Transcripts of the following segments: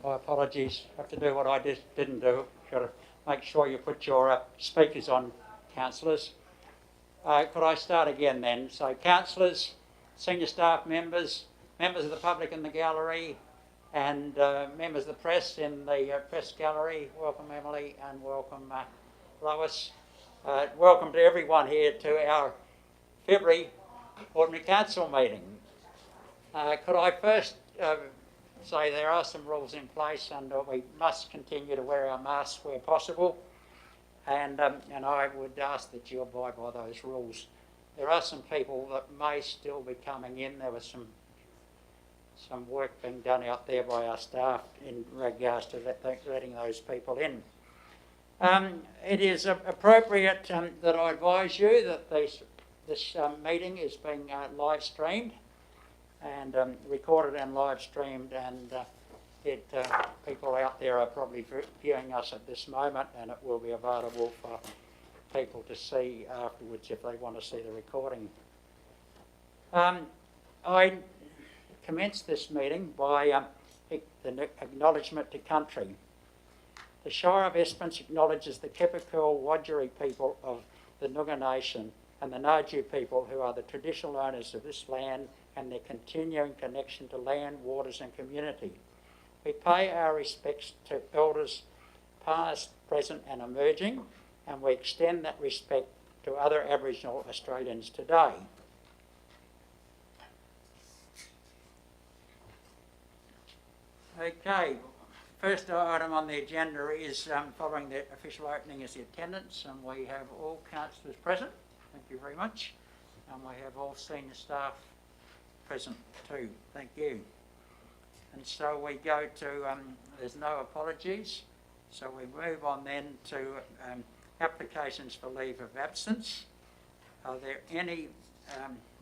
My apologies. I have to do what I just didn't do. Got to make sure you put your speakers on, councillors. Could I start again then? So councillors, senior staff members, members of the public in the gallery, and members of the press in the press gallery. Welcome, Emily, and welcome, Lois. Welcome to everyone here to our February Ordinary Council meeting. Could I first say there are some rules in place, and we must continue to wear our masks where possible, and I would ask that you abide by those rules. There are some people that may still be coming in. There was some work being done out there by our staff in regards to letting those people in. It is appropriate that I advise you that this meeting is being live streamed and recorded and live streamed, and people out there are probably viewing us at this moment, and it will be available for people to see afterwards if they want to see the recording. I commenced this meeting by the acknowledgement to country. The Shire of Esperance acknowledges the Kepikul Wadjuri people of the Noongar Nation and the Naju people who are the traditional owners of this land and their continuing connection to land, waters and community. We pay our respects to elders past, present and emerging, and we extend that respect to other Aboriginal Australians today. Okay, first item on the agenda is following the official opening is the attendance, and we have all councillors present. Thank you very much. And we have all senior staff present too. Thank you. And so we go to, there's no apologies, so we move on then to applications for leave of absence. Are there any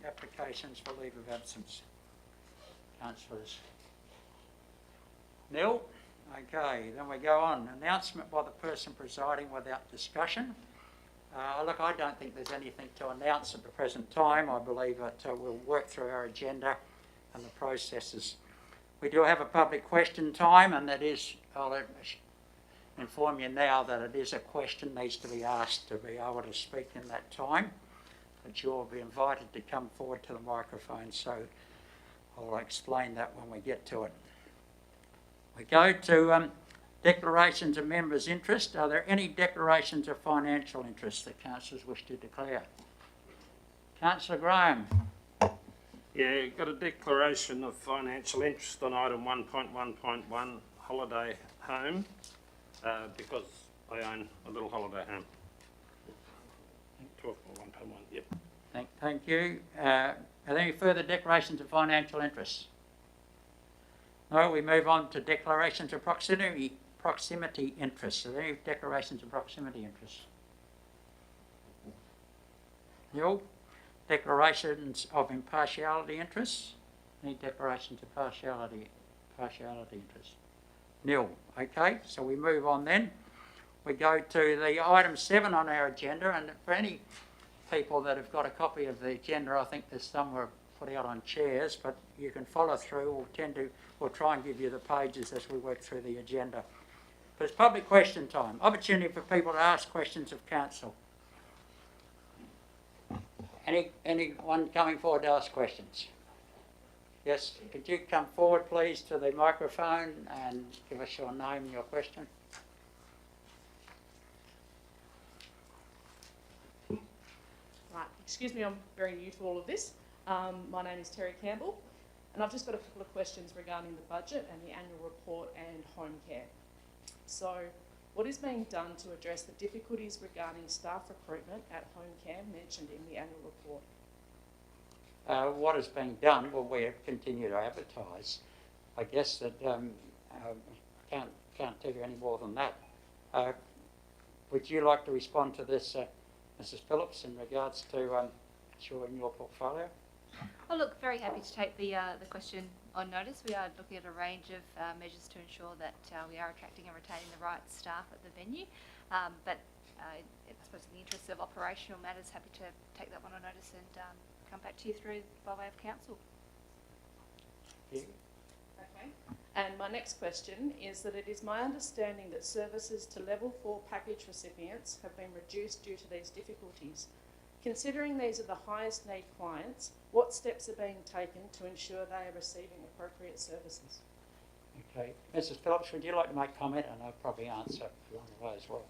applications for leave of absence? Councillors? Nil? Okay, then we go on. Announcement by the person presiding without discussion. Look, I don't think there's anything to announce at the present time. I believe that we'll work through our agenda and the processes. We do have a public question time, and that is, I'll inform you now that it is a question needs to be asked to be able to speak in that time, but you'll be invited to come forward to the microphone, so I'll explain that when we get to it. We go to declarations of members' interest. Are there any declarations of financial interest that councillors wish to declare? Councillor Graham. Yeah, got a declaration of financial interest on item 1.1.1, holiday home, because I own a little holiday home. 12.1.1, yep. Thank you. Are there any further declarations of financial interest? No, we move on to declarations of proximity interests. Are there any declarations of proximity interests? Nil. Declarations of impartiality interests? Any declarations of partiality interests? Nil. Okay, so we move on then. We go to the item 7 on our agenda, and for any people that have got a copy of the agenda, I think there's somewhere put out on chairs, but you can follow through. We'll try and give you the pages as we work through the agenda. But it's public question time. Opportunity for people to ask questions of council. Anyone coming forward to ask questions? Yes, could you come forward please to the microphone and give us your name and your question? Right, excuse me, I'm very new to all of this. My name is Terry Campbell, and I've just got a couple of questions regarding the budget and the annual report and home care. So, what is being done to address the difficulties regarding staff recruitment at home care mentioned in the annual report? What is being done? Well, we continue to advertise. I guess that can't tell you any more than that. Would you like to respond to this, Mrs. Phillips, in regards to in your portfolio? Oh, look, very happy to take the question on notice. We are looking at a range of measures to ensure that we are attracting and retaining the right staff at the venue. But I suppose in the interests of operational matters, happy to take that one on notice and come back to you through by way of council. Yeah. Okay. And my next question is that it is my understanding that services to level 4 package recipients have been reduced due to these difficulties. Considering these are the highest need clients, what steps are being taken to ensure they are receiving appropriate services? Okay. Mrs Phillips, would you like to make comment? And I'll probably answer along the way as well.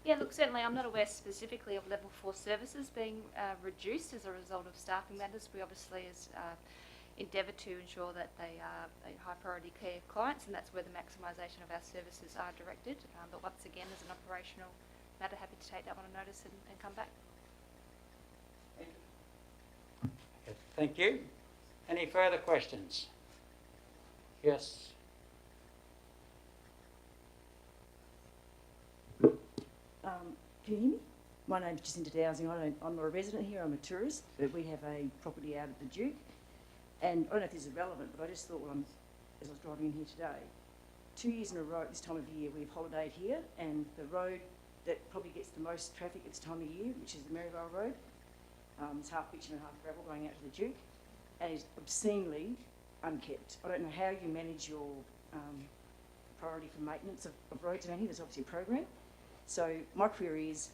Yeah, look, certainly I'm not aware specifically of level 4 services being reduced as a result of staffing matters. We obviously endeavour to ensure that they are high priority care clients, and that's where the maximisation of our services are directed. But once again, as an operational matter, happy to take that one on notice and come back. Okay. Thank you. Any further questions? Yes. Can you hear me? My name's Jacinta Dowsing. I'm a resident here. I'm a tourist, but we have a property out at the Duke. And I don't know if this is relevant, but I just thought as I was driving in here today, 2 years in a row at this time of year we've holidayed here, and the road that probably gets the most traffic at this time of year, which is the Maryvale Road, it's half bitumen and half gravel going out to the Duke, and is obscenely unkept. I don't know how you manage your priority for maintenance of roads around here. There's obviously a program. So my query is,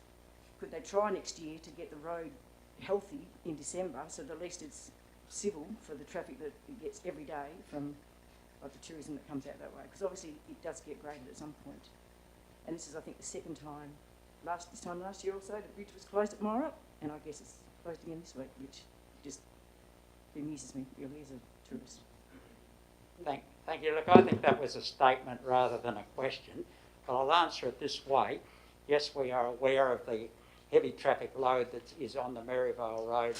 could they try next year to get the road healthy in December, so that at least it's civil for the traffic that it gets every day from the tourism that comes out that way? Because obviously it does get graded at some point. And this is, I think, the second time, this time last year or so, the bridge was closed at Morup, and I guess it's closed again this week, which just bemuses me really as a tourist. Thank you. Look, I think that was a statement rather than a question, but I'll answer it this way. Yes, we are aware of the heavy traffic load that is on the Maryvale Road,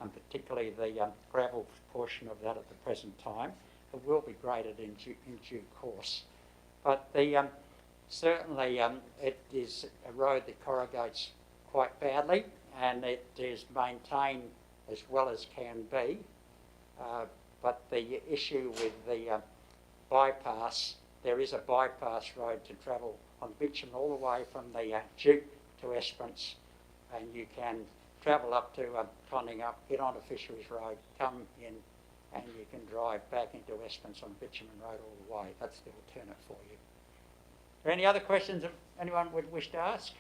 and particularly the gravel portion of that at the present time. It will be graded in due course. But certainly it is a road that corrugates quite badly, and it is maintained as well as can be. But the issue with the bypass, there is a bypass road to travel on bitumen all the way from the Duke to Esperance, and you can travel up to Conningup, get onto Fisheries Road, come in, and you can drive back into Esperance on Bitumen Road all the way. That's the alternate for you. Are there any other questions that anyone would wish to ask?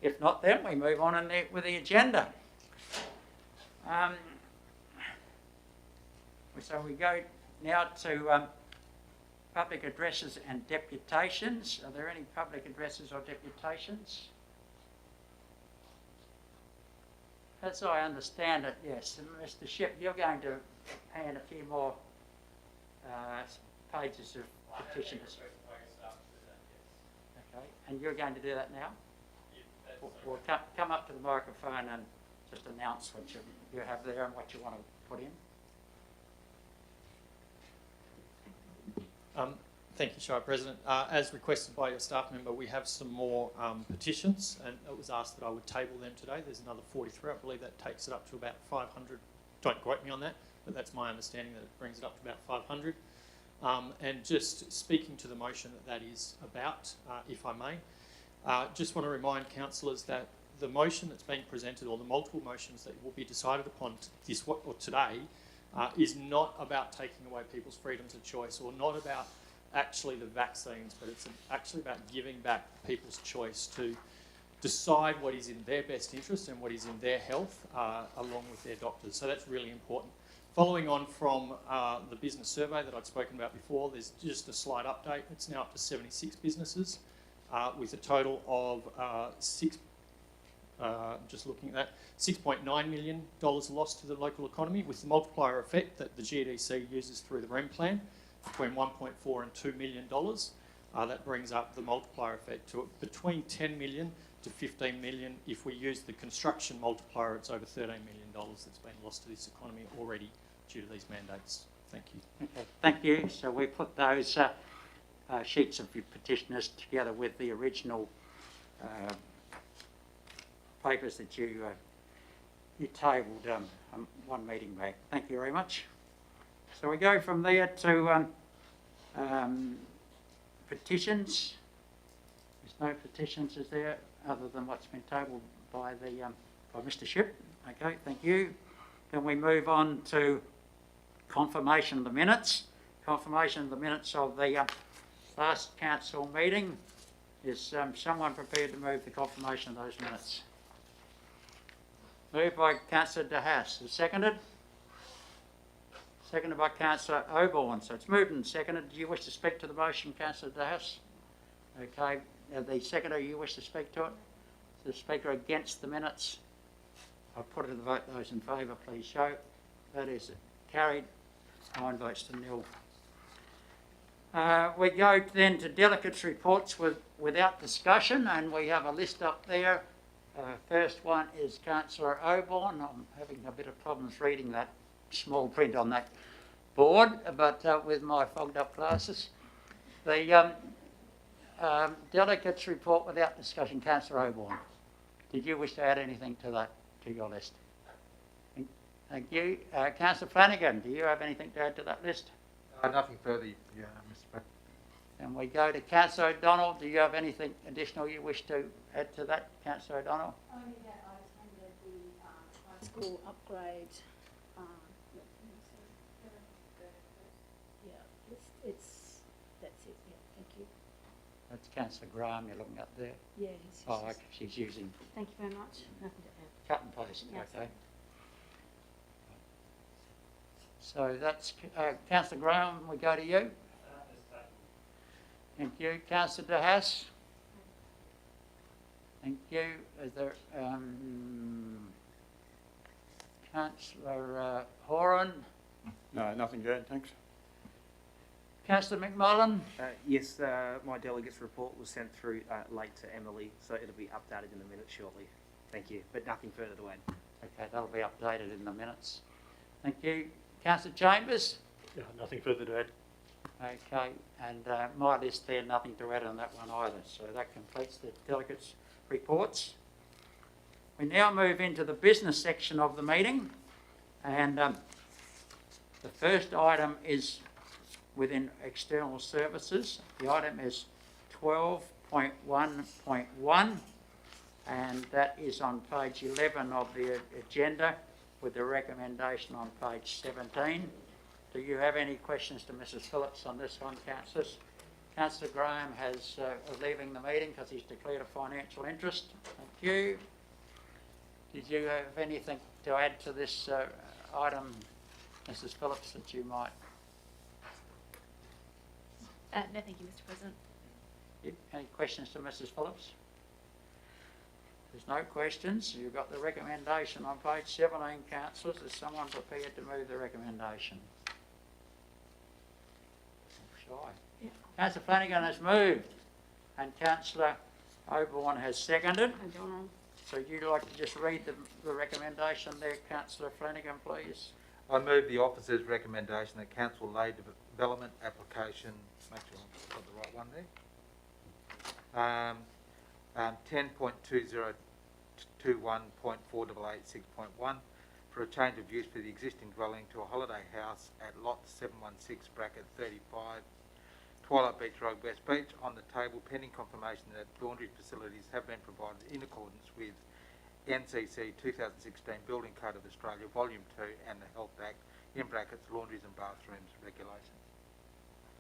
If not, then we move on with the agenda. So we go now to public addresses and deputations. Are there any public addresses or deputations? As I understand it, yes. And Mr. Shipp, you're going to hand a few more pages of petitions. Okay, and you're going to do that now? We'll come up to the microphone and just announce what you have there and what you want to put in. Thank you, Shire President. As requested by your staff member, we have some more petitions, and it was asked that I would table them today. There's another 43. I believe that takes it up to about 500. Don't quote me on that, but that's my understanding, that it brings it up to about 500. And just speaking to the motion that is about, if I may, just want to remind councillors that the motion that's being presented, or the multiple motions that will be decided upon today, is not about taking away people's freedoms of choice, or not about actually the vaccines, but it's actually about giving back people's choice to decide what is in their best interest and what is in their health, along with their doctors. So that's really important. Following on from the business survey that I'd spoken about before, there's just a slight update. It's now up to 76 businesses with a total of just looking at that, $6.9 million lost to the local economy, with the multiplier effect that the GDC uses through the REM plan between $1.4 and $2 million. That brings up the multiplier effect to between $10 million to $15 million. If we use the construction multiplier, it's over $13 million that's been lost to this economy already due to these mandates. Thank you. Okay, thank you. So we put those sheets of your petitioners together with the original papers that you tabled one meeting back. Thank you very much. So we go from there to petitions. There's no petitions, is there, other than what's been tabled by by Mr. Shipp? Okay, thank you. Then we move on to confirmation of the minutes. Confirmation of the minutes of the last council meeting. Is someone prepared to move the confirmation of those minutes? Moved by councillor De Haas. Is seconded? Seconded by councillor Oborne. So it's moved and seconded. Do you wish to speak to the motion, councillor De Haas? Okay. The seconder, you wish to speak to it? The speaker against the minutes? I'll put it to the vote. Those in favour, please show. That is carried. 9 votes to nil. We go then to delegates' reports without discussion, and we have a list up there. First one is councillor Oborne. I'm having a bit of problems reading that small print on that board, but with my fogged up glasses. The delegates' report without discussion. Councillor Oborne, did you wish to add anything to that, to your list? Thank you. Councillor Flanagan, do you have anything to add to that list? Nothing further, Mr. President. And we go to Councillor O'Donnell. Do you have anything additional you wish to add to that, Councillor O'Donnell? Only that I attended the high school upgrade. Yeah, that's it. Yeah, thank you. That's Councillor Graham you're looking up there. Yeah, Oh, okay. She's using thank you very much. Nothing to add. cut and paste. Yes. Okay. So that's Councillor Graham. We go to you. Thank you. Councillor De Haas. Thank you. Is there Councillor Horan? No, nothing to add, thanks. Councillor McMullen? Yes, my delegates report was sent through late to Emily, so it'll be updated in the minutes shortly. Thank you, but nothing further to add. Okay, that'll be updated in the minutes. Thank you. Councillor Chambers? Yeah, nothing further to add. Okay, and my list there, nothing to add on that one either. So that completes the delegates' reports. We now move into the business section of the meeting, and the first item is within external services. The item is 12.1.1, and that is on page 11 of the agenda with the recommendation on page 17. Do you have any questions to Mrs Phillips on this one, councillors? Councillor Graham is leaving the meeting because he's declared a financial interest. Thank you. Did you have anything to add to this item, Mrs Phillips, that you might? No, thank you, Mr. President. Any questions to Mrs Phillips? There's no questions. You've got the recommendation on page 17, councillors. Is someone prepared to move the recommendation? Shy. Yeah. Councillor Flanagan has moved and Councillor Oborne has seconded. O'Donnell. So you'd like to just read the recommendation there, Councillor Flanagan, please? I move the officer's recommendation that council lay development application, make sure I've got the right one there, 10.2021.488.6.1 for a change of use for the existing dwelling to a holiday house at lot 716 bracket 35 Twilight Beach Road, West Beach, on the table pending confirmation that laundry facilities have been provided in accordance with NCC 2016 Building Code of Australia Volume 2 and the Health Act, in brackets, laundries and bathrooms regulations.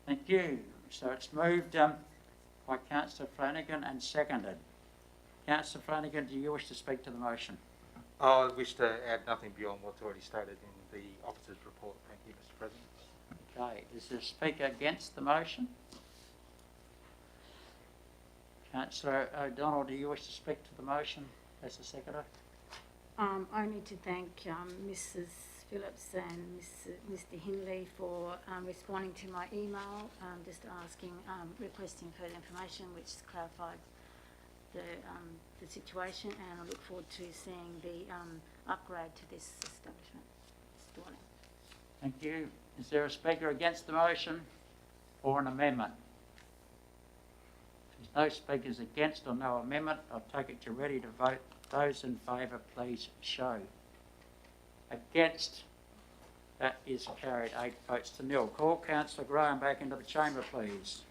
Thank you. So it's moved by Councillor Flanagan and seconded. Councillor Flanagan, do you wish to speak to the motion? I wish to add nothing beyond what's already stated in the officer's report. Thank you, Mr. President. Okay, is there a speaker against the motion? Councillor O'Donnell, do you wish to speak to the motion as the secretary? Only to thank Mrs Phillips and Mr Hindley for responding to my email, just asking, requesting further information which clarified the situation, and I look forward to seeing the upgrade to this establishment, this dwelling. Thank you. Is there a speaker against the motion or an amendment? If there's no speakers against or no amendment, I'll take it you're ready to vote. Those in favour, please show. Against, that is carried 8 votes to nil. Call Councillor Graham back into the chamber, please.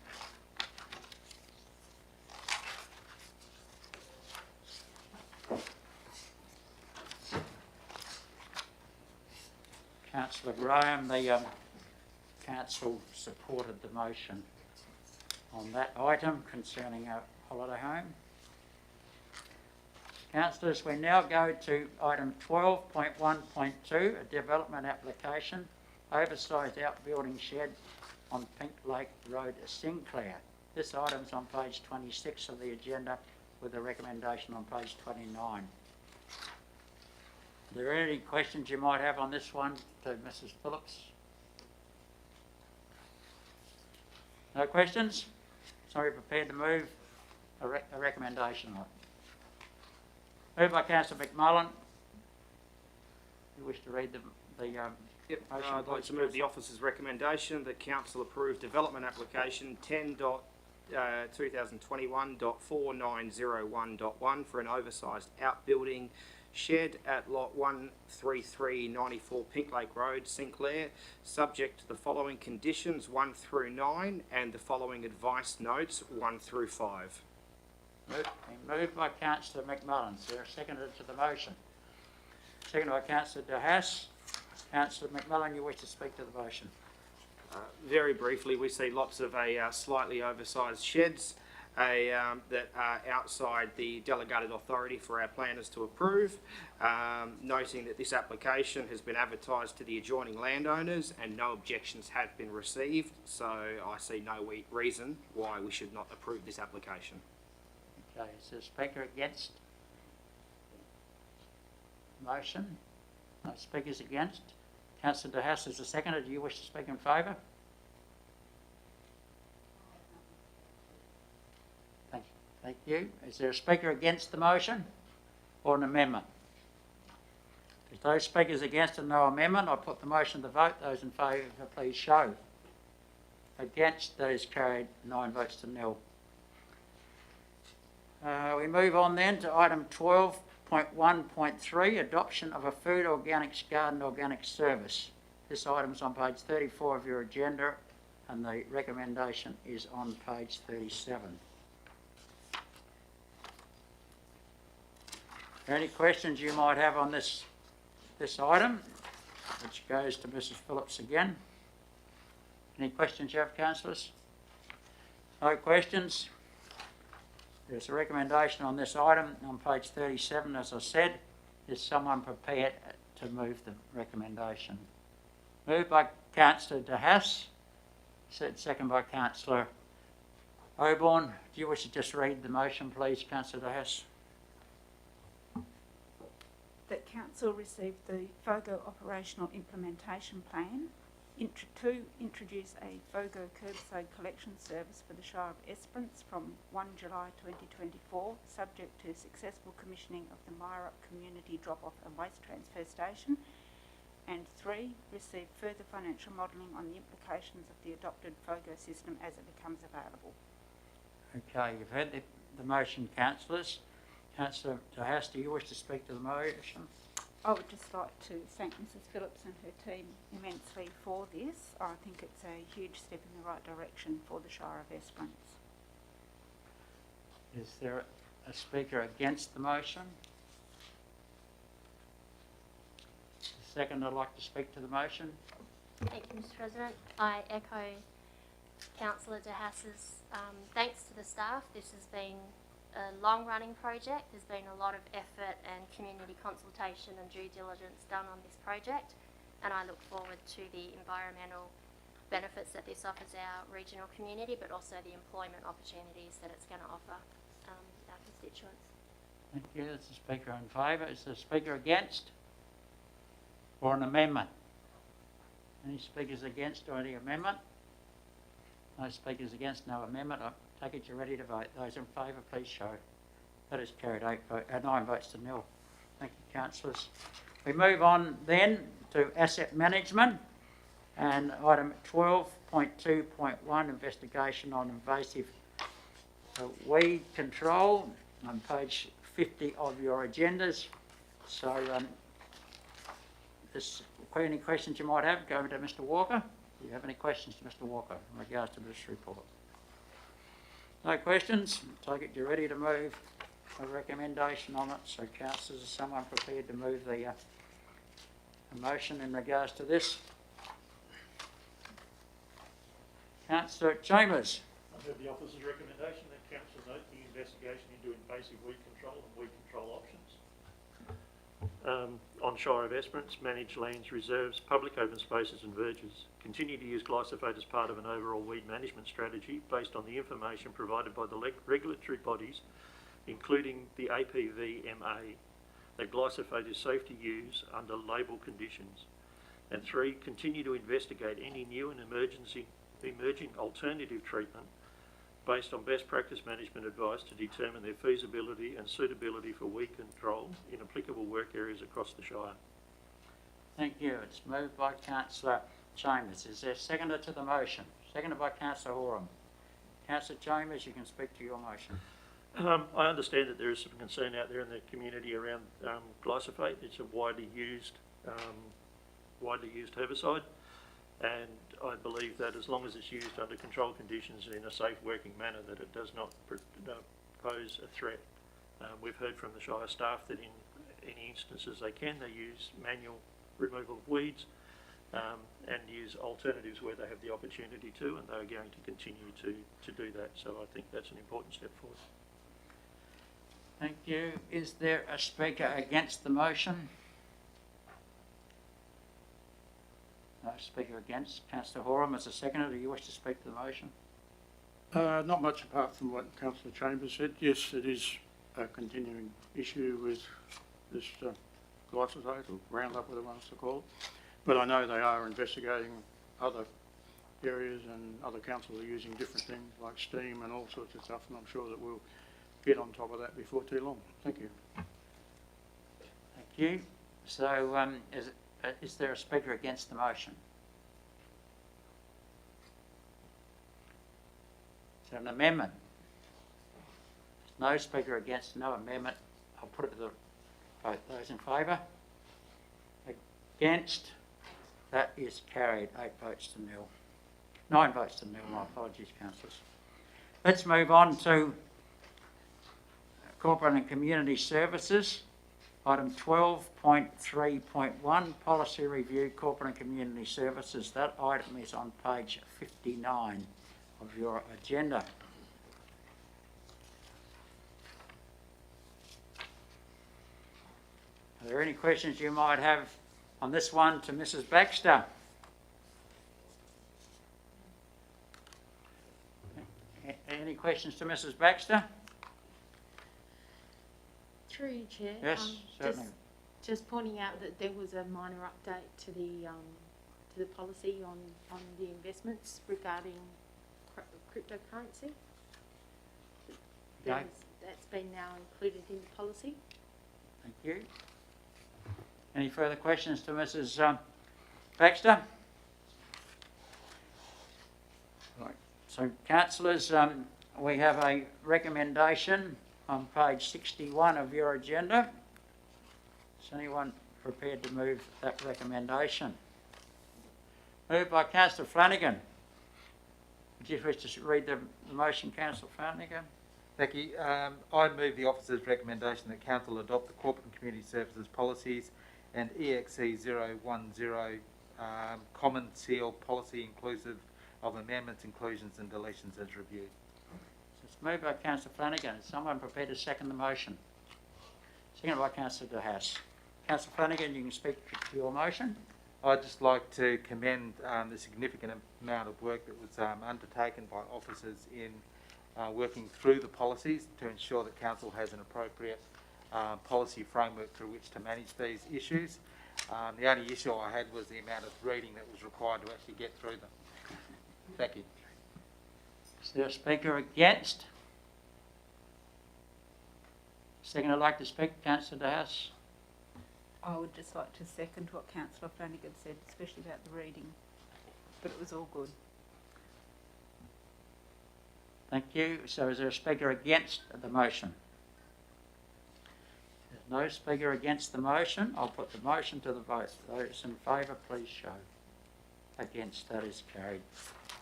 Councillor Graham. The council supported the motion on that item concerning a holiday home. Councillors, we now go to item 12.1.2, a development application, oversized outbuilding shed on Pink Lake Road, Sinclair. This item's on page 26 of the agenda with a recommendation on page 29. Are there any questions you might have on this one to Mrs. Phillips? No questions? Sorry, prepared to move a recommendation on it. Moved by Councillor McMullen. You wish to read the Yep, motion, I'd like please, to move the officer's recommendation that council approve development application 10.2021.4901.1 for an oversized outbuilding shed at lot 13394 Pink Lake Road, Sinclair, subject to the following conditions 1 through 9 and the following advice notes 1 through 5. Moved by Councillor McMullen. Is there a seconder to the motion? Seconded by Councillor De Haas. Councillor McMullen, you wish to speak to the motion? Very briefly, we see lots of slightly oversized sheds that are outside the delegated authority for our planners to approve, noting that this application has been advertised to the adjoining landowners and no objections have been received, so I see no reason why we should not approve this application. Okay, is there a speaker against the motion? No speakers against. Councillor De Haas is the seconder. Do you wish to speak in favour? Thank you. Is there a speaker against the motion or an amendment? If those speakers against and no amendment, I put the motion to vote. Those in favour, please show. Against, that is carried 9 votes to nil. We move on then to item 12.1.3, adoption of a food organics garden organic service. This item's on page 34 of your agenda and the recommendation is on page 37. Are there any questions you might have on this item, which goes to Mrs. Phillips again? Any questions you have, councillors? No questions? There's a recommendation on this item on page 37, as I said. Is someone prepared to move the recommendation? Moved by Councillor De Haas, second by Councillor Oborne. Do you wish to just read the motion, please, Councillor De Haas? That council received the FOGO operational implementation plan. 2, introduce a FOGO curbside collection service for the Shire of Esperance from 1 July 2024, subject to successful commissioning of the Myrup Community Drop-Off and Waste Transfer Station. And 3, receive further financial modelling on the implications of the adopted FOGO system as it becomes available. Okay, you've heard the motion, councillors. Councillor De Haas, do you wish to speak to the motion? I would just like to thank Mrs. Phillips and her team immensely for this. I think it's a huge step in the right direction for the Shire of Esperance. Is there a speaker against the motion? Second, I'd like to speak to the motion. Thank you, Mr. President. I echo Councillor De Haas's thanks to the staff. This has been a long-running project. There's been a lot of effort and community consultation and due diligence done on this project, and I look forward to the environmental benefits that this offers our regional community, but also the employment opportunities that it's going to offer our constituents. Thank you. There's a speaker in favour. Is there a speaker against or an amendment? Any speakers against or any amendment? No speakers against, no amendment. I take it you're ready to vote. Those in favour, please show. That is carried 9 votes to nil. Thank you, councillors. We move on then to asset management and item 12.2.1, investigation on invasive weed control on page 50 of your agendas. So, any questions you might have, go over to Mr. Walker. Do you have any questions to Mr. Walker in regards to this report? No questions? Take it you're ready to move a recommendation on it. So, councillors, is someone prepared to move the a motion in regards to this? Councillor Chambers. I have the officer's recommendation that council note the investigation into invasive weed control and weed control options. On Shire of Esperance, managed lands, reserves, public open spaces and verges. Continue to use glyphosate as part of an overall weed management strategy based on the information provided by the regulatory bodies, including the APVMA, that glyphosate is safe to use under label conditions. And 3, continue to investigate any new and emerging alternative treatment based on best practice management advice to determine their feasibility and suitability for weed control in applicable work areas across the Shire. Thank you. It's moved by Councillor Chambers. Is there a seconder to the motion? Seconded by Councillor Horan. Councillor Chambers, you can speak to your motion. I understand that there is some concern out there in the community around glyphosate. It's a widely used herbicide, and I believe that as long as it's used under controlled conditions and in a safe working manner, that it does not pose a threat. We've heard from the Shire staff that in any instances they use manual removal of weeds and use alternatives where they have the opportunity to, and they're going to continue to do that. So I think that's an important step forward. Thank you. Is there a speaker against the motion? No speaker against. Councillor Horan, as a seconder, do you wish to speak to the motion? Not much apart from what Councillor Chambers said. Yes, it is a continuing issue with this glyphosate, or Roundup, whatever one wants to call it. But I know they are investigating other areas, and other councils are using different things like steam and all sorts of stuff, and I'm sure that we'll get on top of that before too long. Thank you. Thank you. So is there a speaker against the motion? Is there an amendment? No speaker against, no amendment. I'll put it to the vote. Those in favour? Against? That is carried. 8 votes to nil. 9 votes to nil. My apologies, councillors. Let's move on to Corporate and Community Services. Item 12.3.1, Policy Review, Corporate and Community Services. That item is on page 59 of your agenda. Are there any questions you might have on this one to Mrs. Baxter? Any questions to Mrs. Baxter? Through you, Chair. Yes, certainly. Just pointing out that there was a minor update to the policy on the investments regarding cryptocurrency. Okay. That's been now included in the policy. Thank you. Any further questions to Mrs. Baxter? Right. So, councillors, we have a recommendation on page 61 of your agenda. Is anyone prepared to move that recommendation? Moved by Councillor Flanagan. Would you wish to read the motion, Councillor Flanagan? Thank you. I move the officer's recommendation that council adopt the corporate and community services policies and EXE 010 common seal policy inclusive of amendments, inclusions and deletions as reviewed. It's moved by Councillor Flanagan. Is someone prepared to second the motion? Seconded by Councillor De Haas. Councillor Flanagan, you can speak to your motion. I'd just like to commend the significant amount of work that was undertaken by officers in working through the policies to ensure that council has an appropriate policy framework through which to manage these issues. The only issue I had was the amount of reading that was required to actually get through them. Thank you. Is there a speaker against? Second, I'd like to speak, Councillor De Haas. I would just like to second what Councillor Flanagan said, especially about the reading, but it was all good. Thank you. So is there a speaker against the motion? There's no speaker against the motion. I'll put the motion to the vote. Those in favour, please show. Against, that is carried.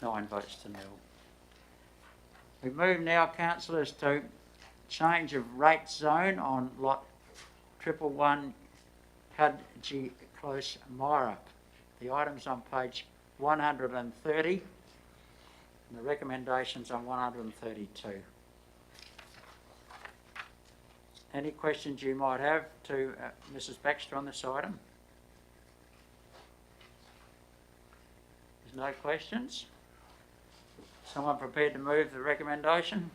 9 votes to nil. We move now, councillors, to change of rate zone on lot 111 Close, Myra. The item's on page 130 and the recommendation's on 132. Any questions you might have to Mrs. Baxter on this item? There's no questions? Someone prepared to move the recommendation?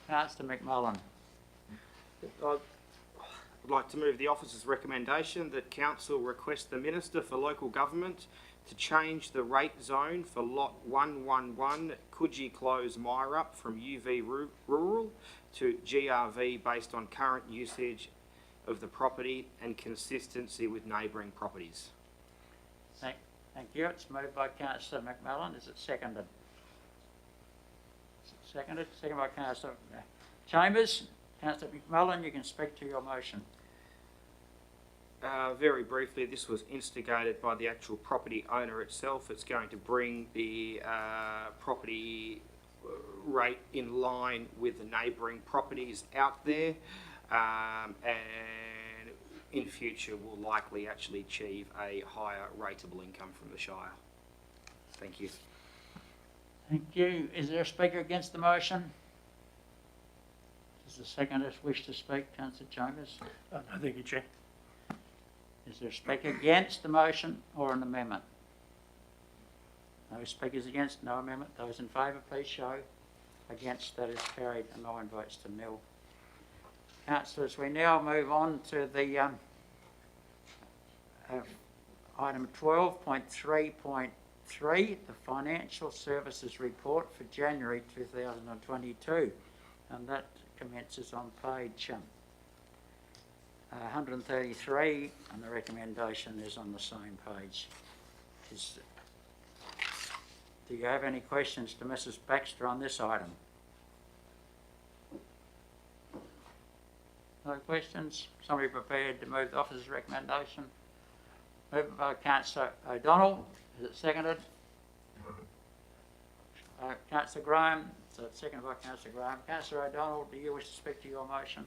Councillor McMullen. I'd like to move the officer's recommendation that council request the Minister for Local Government to change the rate zone for lot 111 Coogee Close Myrup from UV Rural to GRV based on current usage of the property and consistency with neighbouring properties. Thank you. It's moved by Councillor McMullen. Is it seconded? Is it seconded? Seconded by Councillor Chambers. Councillor McMullen, you can speak to your motion. Very briefly, this was instigated by the actual property owner itself. It's going to bring the property rate in line with the neighbouring properties out there, and in future will likely actually achieve a higher rateable income from the Shire. Thank you. Thank you. Is there a speaker against the motion? Does the seconder wish to speak, Councillor Chambers? No, thank you, Chair. Is there a speaker against the motion or an amendment? No speakers against, no amendment. Those in favour, please show. Against, that is carried, and 9 votes to nil. Councillors, we now move on to the item 12.3.3, the Financial Services Report for January 2022, and that commences on page 133, and the recommendation is on the same page. Do you have any questions to Mrs. Baxter on this item? No questions? Somebody prepared to move the officer's recommendation? Moved by Councillor O'Donnell. Is it seconded? Councillor Graham. So it's seconded by Councillor Graham. Councillor O'Donnell, do you wish to speak to your motion?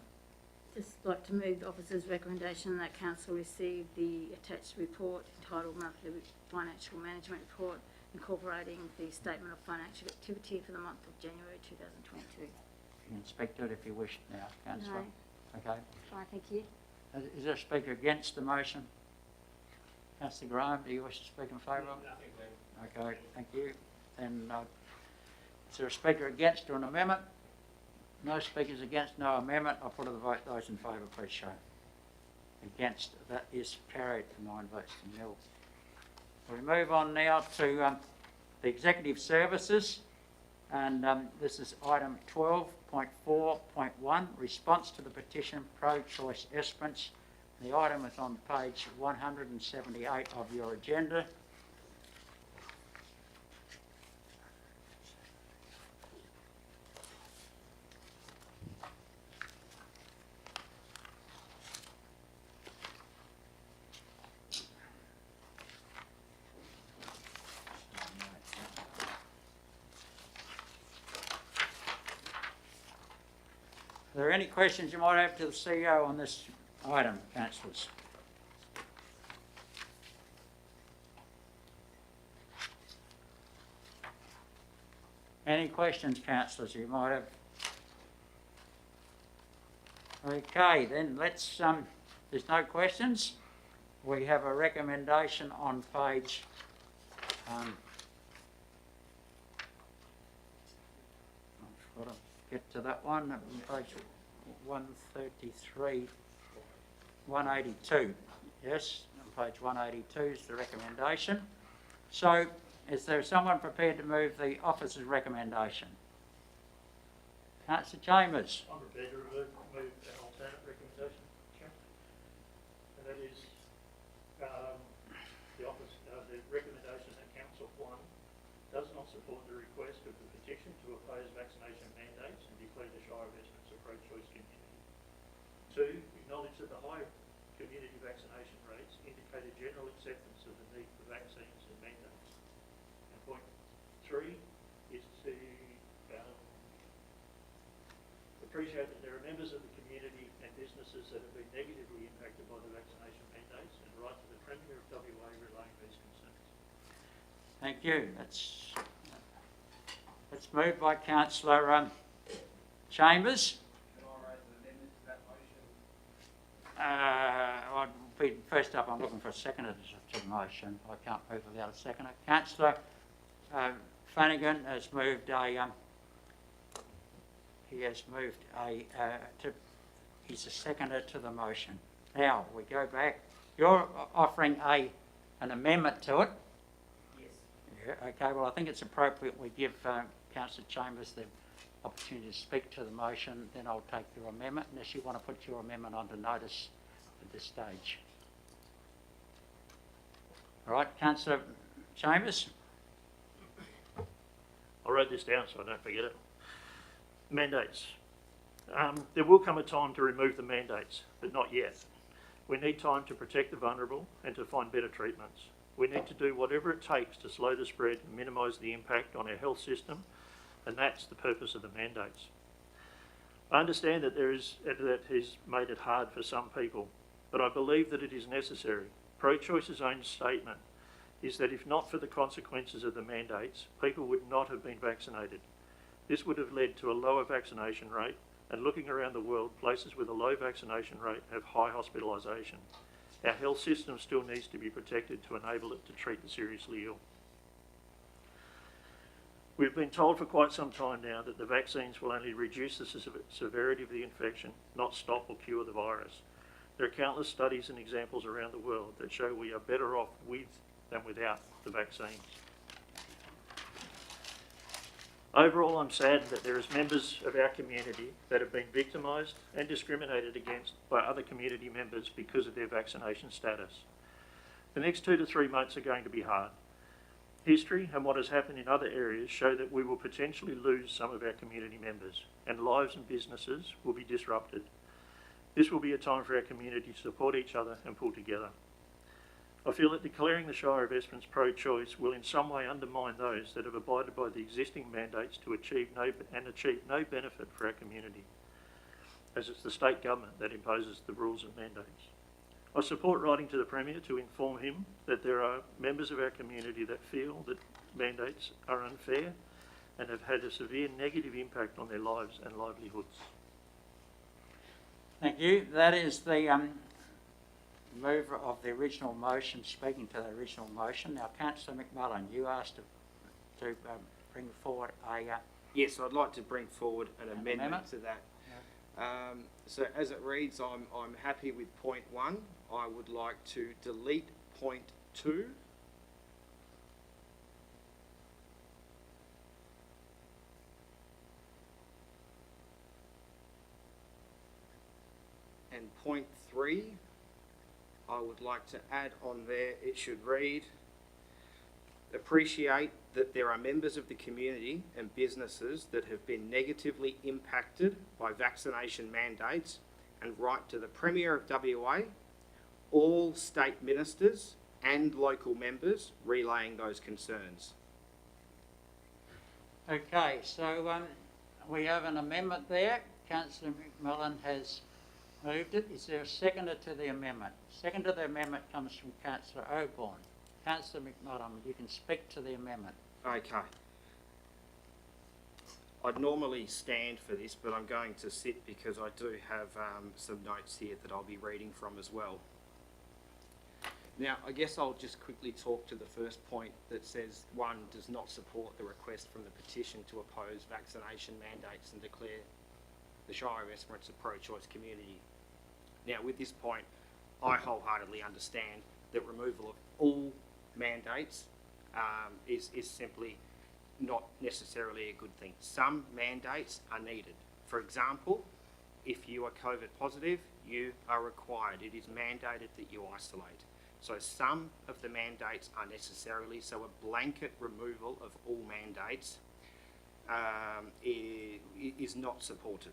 Just like to move the officer's recommendation that council receive the attached report entitled Monthly Financial Management Report, incorporating the Statement of Financial Activity for the month of January 2022. You can speak to it if you wish now, Councillor. No. Okay. Fine, thank you. Is there a speaker against the motion? Councillor Graham, do you wish to speak in favour of it? Nothing. Okay, thank you. Then is there a speaker against or an amendment? No speakers against, no amendment. I'll put to the vote. Those in favour, please show. Against, that is carried, 9 votes to nil. We move on now to the Executive Services, and this is item 12.4.1, response to the petition pro-choice Esperance. The item is on page 178 of your agenda. Are there any questions you might have to the CEO on this item, councillors? Any questions, councillors, you might have? Okay, then let's, there's no questions. We have a recommendation on page, I've got to get to that one, page 133, 182, yes, on page 182 is the recommendation. So, is there someone prepared to move the officer's recommendation? Councillor Chambers. I'm prepared to move an alternate recommendation, Chair. And that is the recommendation that Council 1 does not support the request of the petition to oppose vaccination mandates and declare the Shire of Esperance a pro-choice community. 2, acknowledge that the high community vaccination rates indicate a general acceptance of the need for vaccines and mandates. And point 3 is to appreciate that there are members of the community and businesses that have been negatively impacted by the vaccination mandates Thank you. That's moved by Councillor Chambers. First up, I'm looking for a seconder to the motion. I can't move without a seconder. Councillor Flanagan has moved he's a seconder to the motion. Now, we go back. You're offering an amendment to it? Yes. Yeah, okay, well, I think it's appropriate we give Councillor Chambers the opportunity to speak to the motion, then I'll take your amendment, unless you want to put your amendment onto notice at this stage. All right, Councillor Chambers? I wrote this down so I don't forget it. Mandates. There will come a time to remove the mandates, but not yet. We need time to protect the vulnerable and to find better treatments. We need to do whatever it takes to slow the spread and minimise the impact on our health system, and that's the purpose of the mandates. I understand that that has made it hard for some people, but I believe that it is necessary. Pro-Choice's own statement is that if not for the consequences of the mandates, people would not have been vaccinated. This would have led to a lower vaccination rate, and looking around the world, places with a low vaccination rate have high hospitalisation. Our health system still needs to be protected to enable it to treat the seriously ill. We've been told for quite some time now that the vaccines will only reduce the severity of the infection, not stop or cure the virus. There are countless studies and examples around the world that show we are better off with than without the vaccines. Overall, I'm saddened that there is members of our community that have been victimised and discriminated against by other community members because of their vaccination status. The next 2 to 3 months are going to be hard. History and what has happened in other areas show that we will potentially lose some of our community members, and lives and businesses will be disrupted. This will be a time for our community to support each other and pull together. I feel that declaring the Shire of Esperance pro-choice will in some way undermine those that have abided by the existing mandates to achieve no benefit for our community, as it's the state government that imposes the rules and mandates. I support writing to the Premier to inform him that there are members of our community that feel that mandates are unfair and have had a severe negative impact on their lives and livelihoods. Thank you. That is the mover of the original motion, speaking to the original motion. Now, Councillor McMullen, you asked to bring forward a... Yes, I'd like to bring forward an amendment to that. Yeah. So as it reads, I'm happy with point 1. I would like to delete point 2. And point 3, I would like to add on there, it should read, appreciate that there are members of the community and businesses that have been negatively impacted by vaccination mandates, and write to the Premier of WA, all state ministers and local members relaying those concerns. Okay, so we have an amendment there. Councillor McMullen has moved it. Is there a seconder to the amendment? Second to the amendment comes from Councillor Oborne. Councillor McMullen, you can speak to the amendment. Okay. I'd normally stand for this, but I'm going to sit because I do have some notes here that I'll be reading from as well. Now, I guess I'll just quickly talk to the first point that says 1 does not support the request from the petition to oppose vaccination mandates and declare the Shire of Esperance a pro-choice community. Now, with this point, I wholeheartedly understand that removal of all mandates is simply not necessarily a good thing. Some mandates are needed. For example, if you are COVID positive, you are required, it is mandated that you isolate. So some of the mandates are necessarily, so a blanket removal of all mandates is not supported.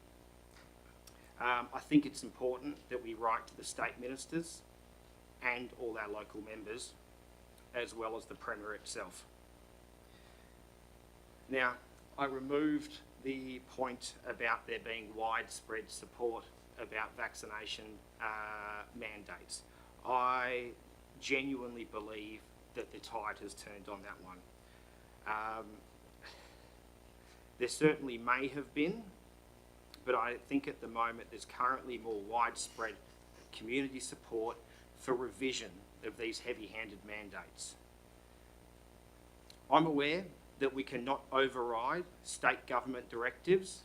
I think it's important that we write to the state ministers and all our local members, as well as the Premier itself. Now, I removed the point about there being widespread support about vaccination mandates. I genuinely believe that the tide has turned on that one. There certainly may have been, but I think at the moment there's currently more widespread community support for revision of these heavy-handed mandates. I'm aware that we cannot override state government directives.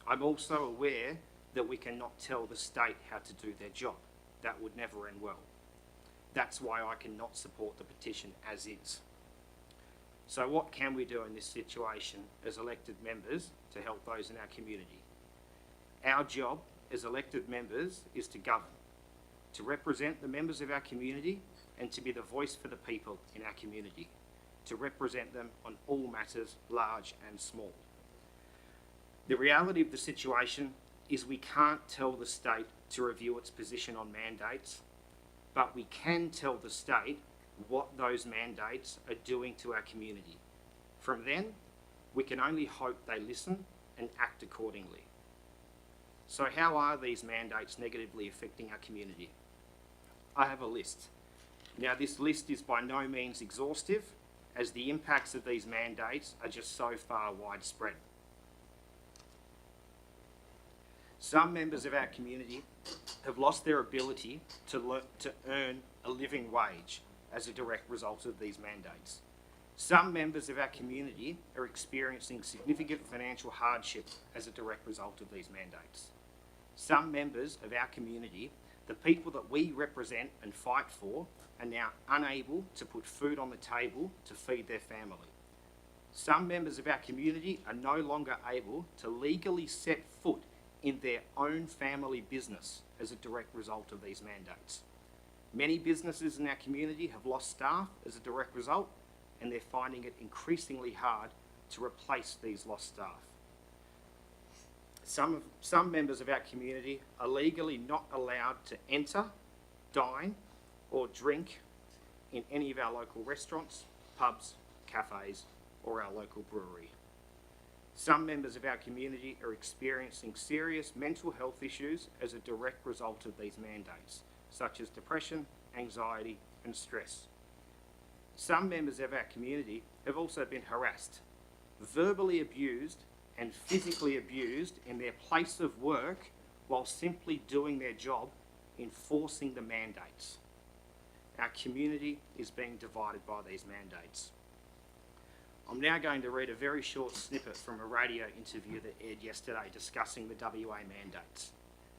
I'm also aware that we cannot tell the state how to do their job. That would never end well. That's why I cannot support the petition as is. So what can we do in this situation as elected members to help those in our community? Our job as elected members is to govern, to represent the members of our community and to be the voice for the people in our community, to represent them on all matters, large and small. The reality of the situation is we can't tell the state to review its position on mandates, but we can tell the state what those mandates are doing to our community. From then, we can only hope they listen and act accordingly. So how are these mandates negatively affecting our community? I have a list. Now, this list is by no means exhaustive, as the impacts of these mandates are just so far widespread. Some members of our community have lost their ability to earn a living wage as a direct result of these mandates. Some members of our community are experiencing significant financial hardship as a direct result of these mandates. Some members of our community, the people that we represent and fight for, are now unable to put food on the table to feed their family. Some members of our community are no longer able to legally set foot in their own family business as a direct result of these mandates. Many businesses in our community have lost staff as a direct result, and they're finding it increasingly hard to replace these lost staff. Some members of our community are legally not allowed to enter, dine, or drink in any of our local restaurants, pubs, cafes, or our local brewery. Some members of our community are experiencing serious mental health issues as a direct result of these mandates, such as depression, anxiety, and stress. Some members of our community have also been harassed, verbally abused, and physically abused in their place of work while simply doing their job enforcing the mandates. Our community is being divided by these mandates. I'm now going to read a very short snippet from a radio interview that aired yesterday discussing the WA mandates.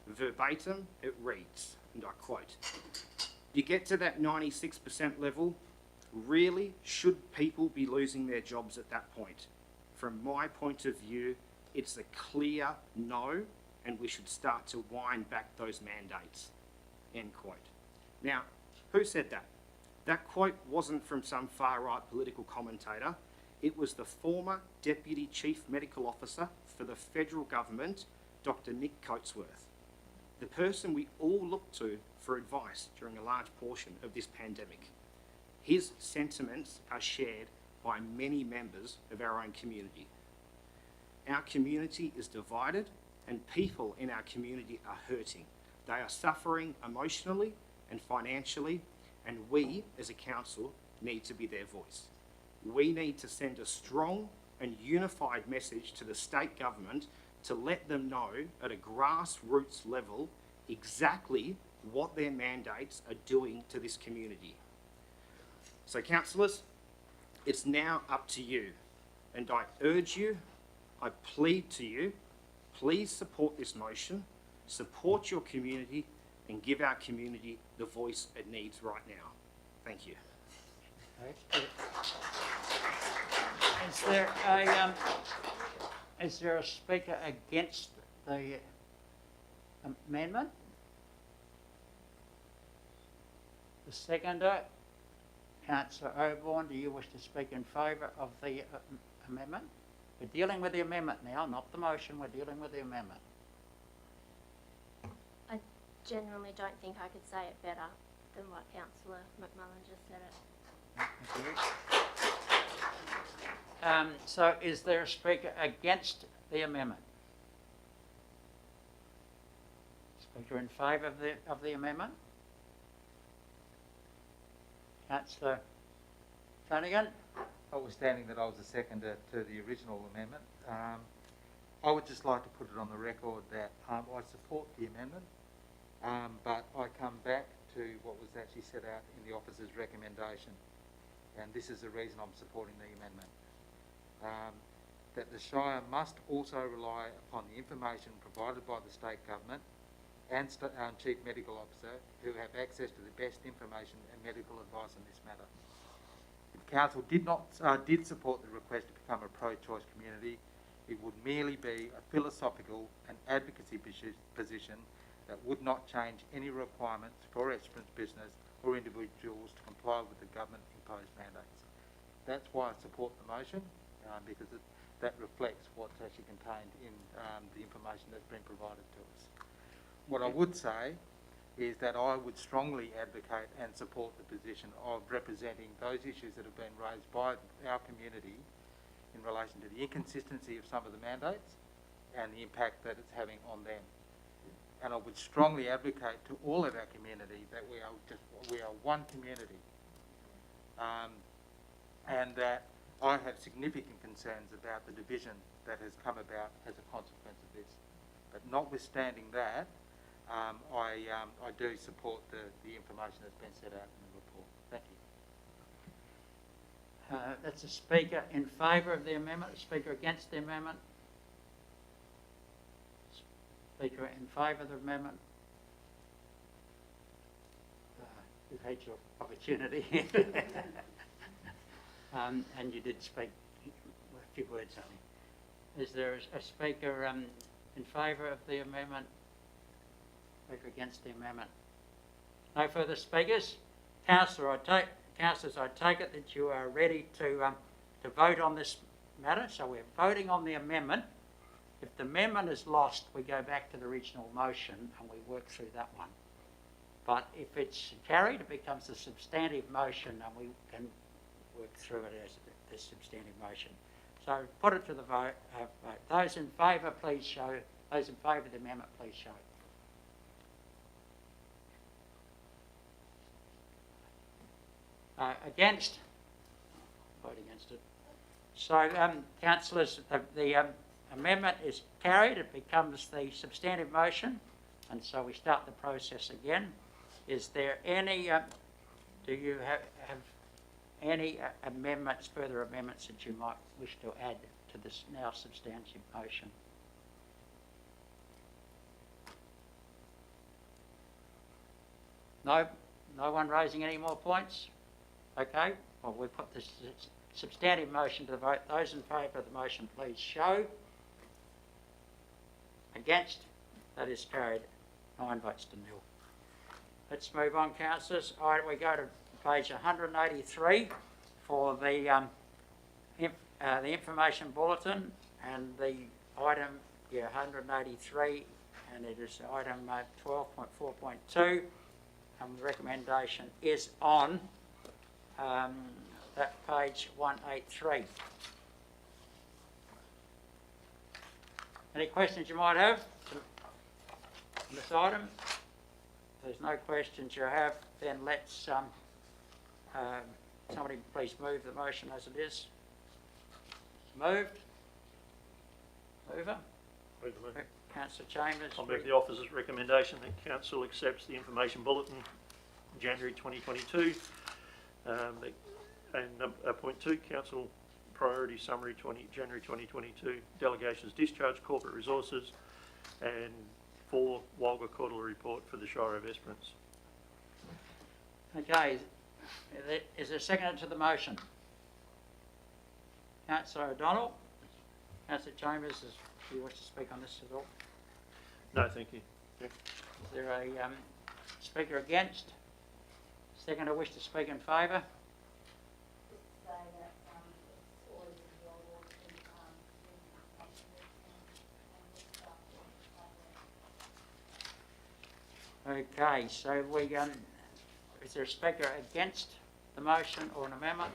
Verbatim, it reads, and I quote, "You get to that 96% level, really, should people be losing their jobs at that point? From my point of view, it's a clear no, and we should start to wind back those mandates." End quote. Now, who said that? That quote wasn't from some far-right political commentator. It was the former Deputy Chief Medical Officer for the federal government, Dr. Nick Coatsworth, the person we all look to for advice during a large portion of this pandemic. His sentiments are shared by many members of our own community. Our community is divided, and people in our community are hurting. They are suffering emotionally and financially, and we as a council need to be their voice. We need to send a strong and unified message to the state government to let them know at a grassroots level exactly what their mandates are doing to this community. So councillors, it's now up to you, and I urge you, I plead to you, please support this motion, support your community, and give our community the voice it needs right now. Thank you. Is there a speaker against the amendment? The seconder, Councillor Oborne, do you wish to speak in favour of the amendment? We're dealing with the amendment now, not the motion. We're dealing with the amendment. I genuinely don't think I could say it better than what Councillor McMullen just said it. Thank you. So is there a speaker against the amendment? Speaker in favour of the amendment? Councillor Flanagan? notwithstanding that I was a seconder to the original amendment, I would just like to put it on the record that I support the amendment, but I come back to what was actually set out in the officer's recommendation, and this is the reason I'm supporting the amendment. That the Shire must also rely upon the information provided by the state government and Chief Medical Officer, who have access to the best information and medical advice on this matter. If Council did support the request to become a pro-choice community, it would merely be a philosophical and advocacy position that would not change any requirements for Esperance business or individuals to comply with the government-imposed mandates. That's why I support the motion, because that reflects what's actually contained in the information that's been provided to us. What I would say is that I would strongly advocate and support the position of representing those issues that have been raised by our community in relation to the inconsistency of some of the mandates and the impact that it's having on them. And I would strongly advocate to all of our community that we are one community, and that I have significant concerns about the division that has come about as a consequence of this. But notwithstanding that, I do support the information that's been set out in the report. Thank you. That's a speaker in favour of the amendment, a speaker against the amendment. Speaker in favour of the amendment. You've had your opportunity. And you did speak a few words only. Is there a speaker in favour of the amendment? Speaker against the amendment? No further speakers? Councillors, I take it that you are ready to vote on this matter. So we're voting on the amendment. If the amendment is lost, we go back to the original motion and we work through that one. But if it's carried, it becomes a substantive motion and we can work through it as the substantive motion. So put it to the vote. Those in favour, please show. Those in favour of the amendment, please show. Against? Vote against it. So, councillors, the amendment is carried. It becomes the substantive motion, and so we start the process again. Is there any? Do you have any amendments, further amendments that you might wish to add to this now substantive motion? No? No one raising any more points? Okay, well, we'll put this substantive motion to the vote. Those in favour of the motion, please show. Against? That is carried. 9 votes to nil. Let's move on, councillors. All right, we go to page 183 for the information bulletin, and the item 183, and it is item 12.4.2, and the recommendation is on that page 183. Any questions you might have on this item? If there's no questions you have, then let's somebody please move the motion as it is. It's moved. Mover. Councillor Chambers. I'll move the officer's recommendation that council accepts the information bulletin January 2022. Point 2, council priority summary January 2022, delegations discharge, corporate resources, and 4, Walga quarterly report for the Shire of Esperance. Okay, is there a second to the motion? Councillor O'Donnell. Councillor Chambers, do you wish to speak on this at all? No, thank you. Is there a speaker against? Seconder wish to speak in favour? Okay, so we is there a speaker against the motion or an amendment?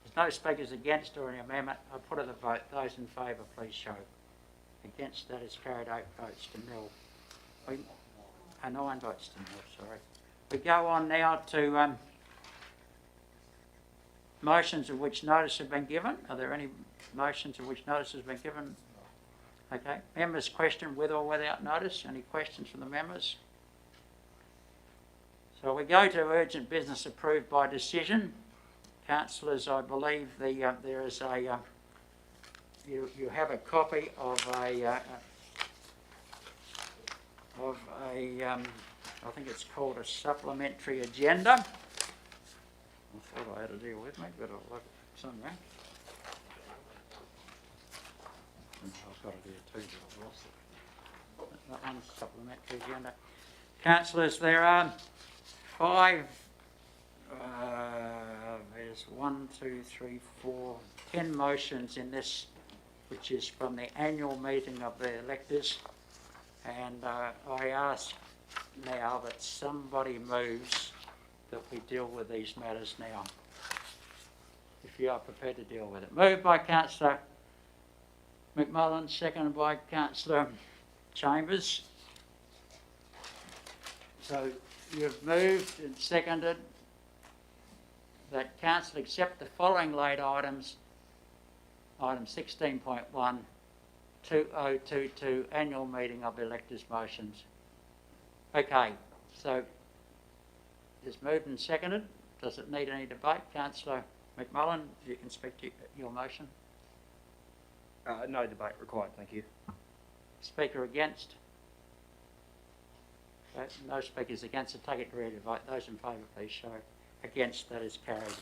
There's no speakers against or an amendment. I put it to the vote. Those in favour, please show. Against, that is carried 8 votes to nil. 9 votes to nil, sorry. We go on now to motions of which notice have been given? Are there any motions of which notice has been given? Okay. Members' question with or without notice? Any questions from the members? So we go to urgent business approved by decision. Councillors, I believe there is a you have a copy of I think it's called a supplementary agenda. I thought I had a deal with me, but I'll look somewhere. I've got it here too, but I've lost it. That one's supplementary agenda. Councillors, there are 5, there's 1, 2, 3, 4, 10 motions in this, which is from the annual meeting of the electors. And I ask now that somebody moves that we deal with these matters now, if you are prepared to deal with it. Moved by Councillor McMullen, seconded by Councillor Chambers. So you've moved and seconded that council accept the following late items. Item 16.1, 2022 annual meeting of the electors motions. Okay, so it's moved and seconded. Does it need any debate? Councillor McMullen, you can speak to your motion. No debate required, thank you. Speaker against? Okay, no speakers against, so take it to ready to vote. Those in favour, please show. Against, that is carried.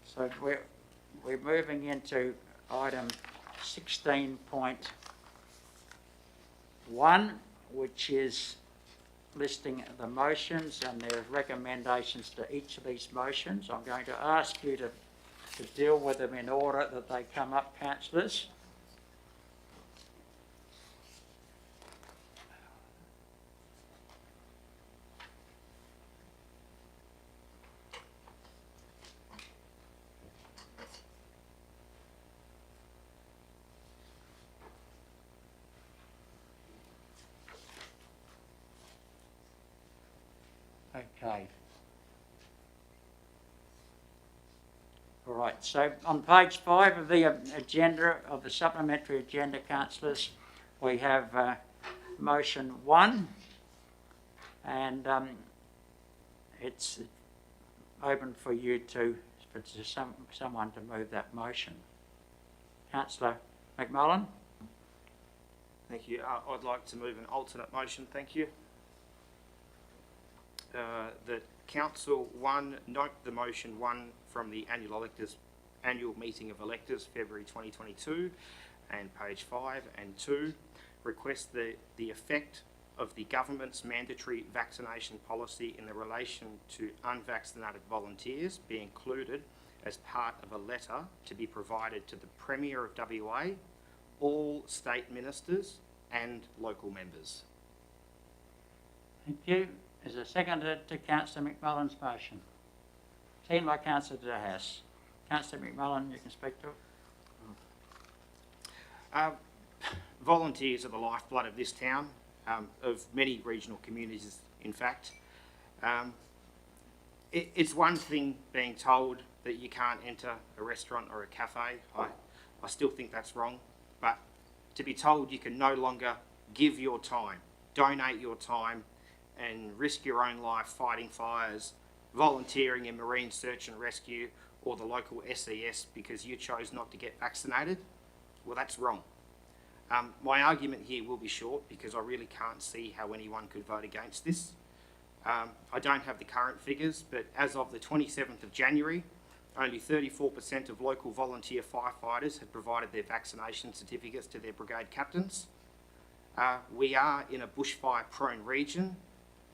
So we're moving into item 16.1, which is listing the motions, and there are recommendations to each of these motions. I'm going to ask you to deal with them in order that they come up, councillors. Okay. All right, so on page 5 of the agenda, of the supplementary agenda, councillors, we have motion 1, and it's open for you for someone to move that motion. Councillor McMullen? Thank you. I'd like to move an alternate motion, thank you. That Council 1 note the motion 1 from the annual meeting of electors, February 2022, and page 5, and 2, request the effect of the government's mandatory vaccination policy in the relation to unvaccinated volunteers be included as part of a letter to be provided to the Premier of WA, all state ministers and local members. Thank you. Is there a second to Councillor McMullen's motion? Second by Councillor De Haas. Councillor McMullen, you can speak to it. Volunteers are the lifeblood of this town, of many regional communities, in fact. It's one thing being told that you can't enter a restaurant or a cafe. I still think that's wrong. But to be told you can no longer give your time, donate your time, and risk your own life fighting fires, volunteering in marine search and rescue or the local SES because you chose not to get vaccinated, well, that's wrong. My argument here will be short because I really can't see how anyone could vote against this. I don't have the current figures, but as of the 27th of January, only 34% of local volunteer firefighters had provided their vaccination certificates to their brigade captains. We are in a bushfire-prone region,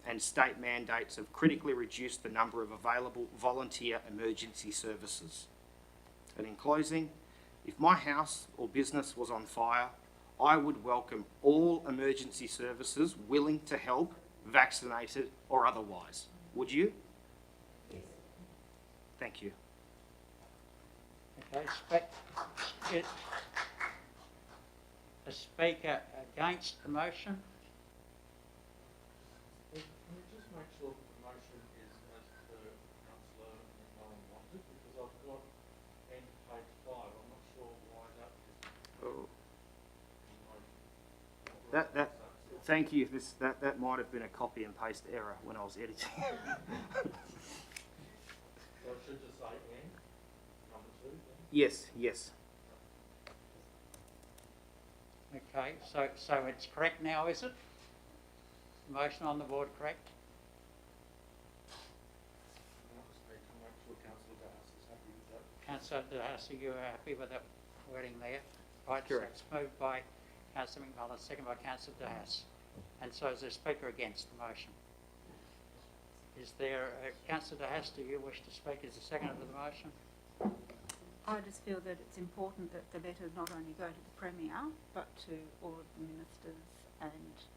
and state mandates have critically reduced the number of available volunteer emergency services. And in closing, if my house or business was on fire, I would welcome all emergency services willing to help, vaccinated or otherwise. Would you? Yes. Thank you. Okay, a speaker against the motion? Thank you. That might have been a copy and paste error when I was editing. So it should just say and number 2 then? Yes, yes. Okay, so it's correct now, is it? Motion on the board correct? Councillor Dahas, are you happy with the wording there? Right, Correct. So it's moved by Councillor McMullen, second by Councillor Dahas. And so is there a speaker against the motion? Is there, Councillor Dahas, do you wish to speak as a second to the motion? I just feel that it's important that the letter not only go to the Premier, but to all of the ministers and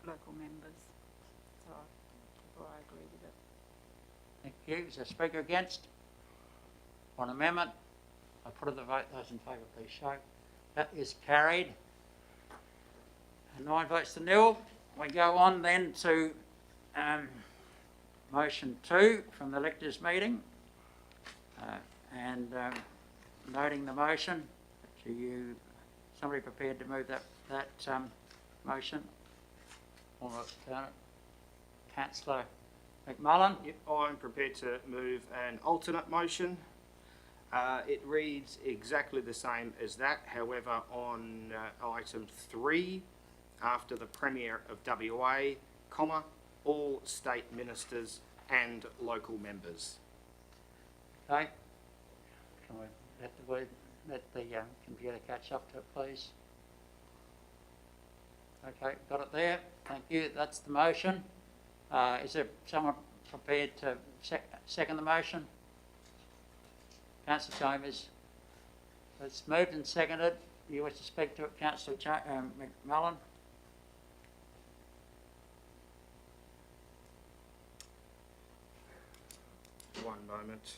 local members. So I agree with it. Thank you. Is there a speaker against? On amendment? I put it to the vote. Those in favour, please show. That is carried. And 9 votes to nil. We go on then to motion 2 from the electors' meeting. Noting the motion, somebody prepared to move that motion? Or Councillor McMullen? Yep, I'm prepared to move an alternate motion. It reads exactly the same as that. However, on item 3, after the Premier of WA, comma, all state ministers and local members. Okay. Can we let the computer catch up to it, please? Okay, got it there. Thank you. That's the motion. Is there someone prepared to second the motion? Councillor Chambers. It's moved and seconded. You wish to speak to it, Councillor McMullen? One moment.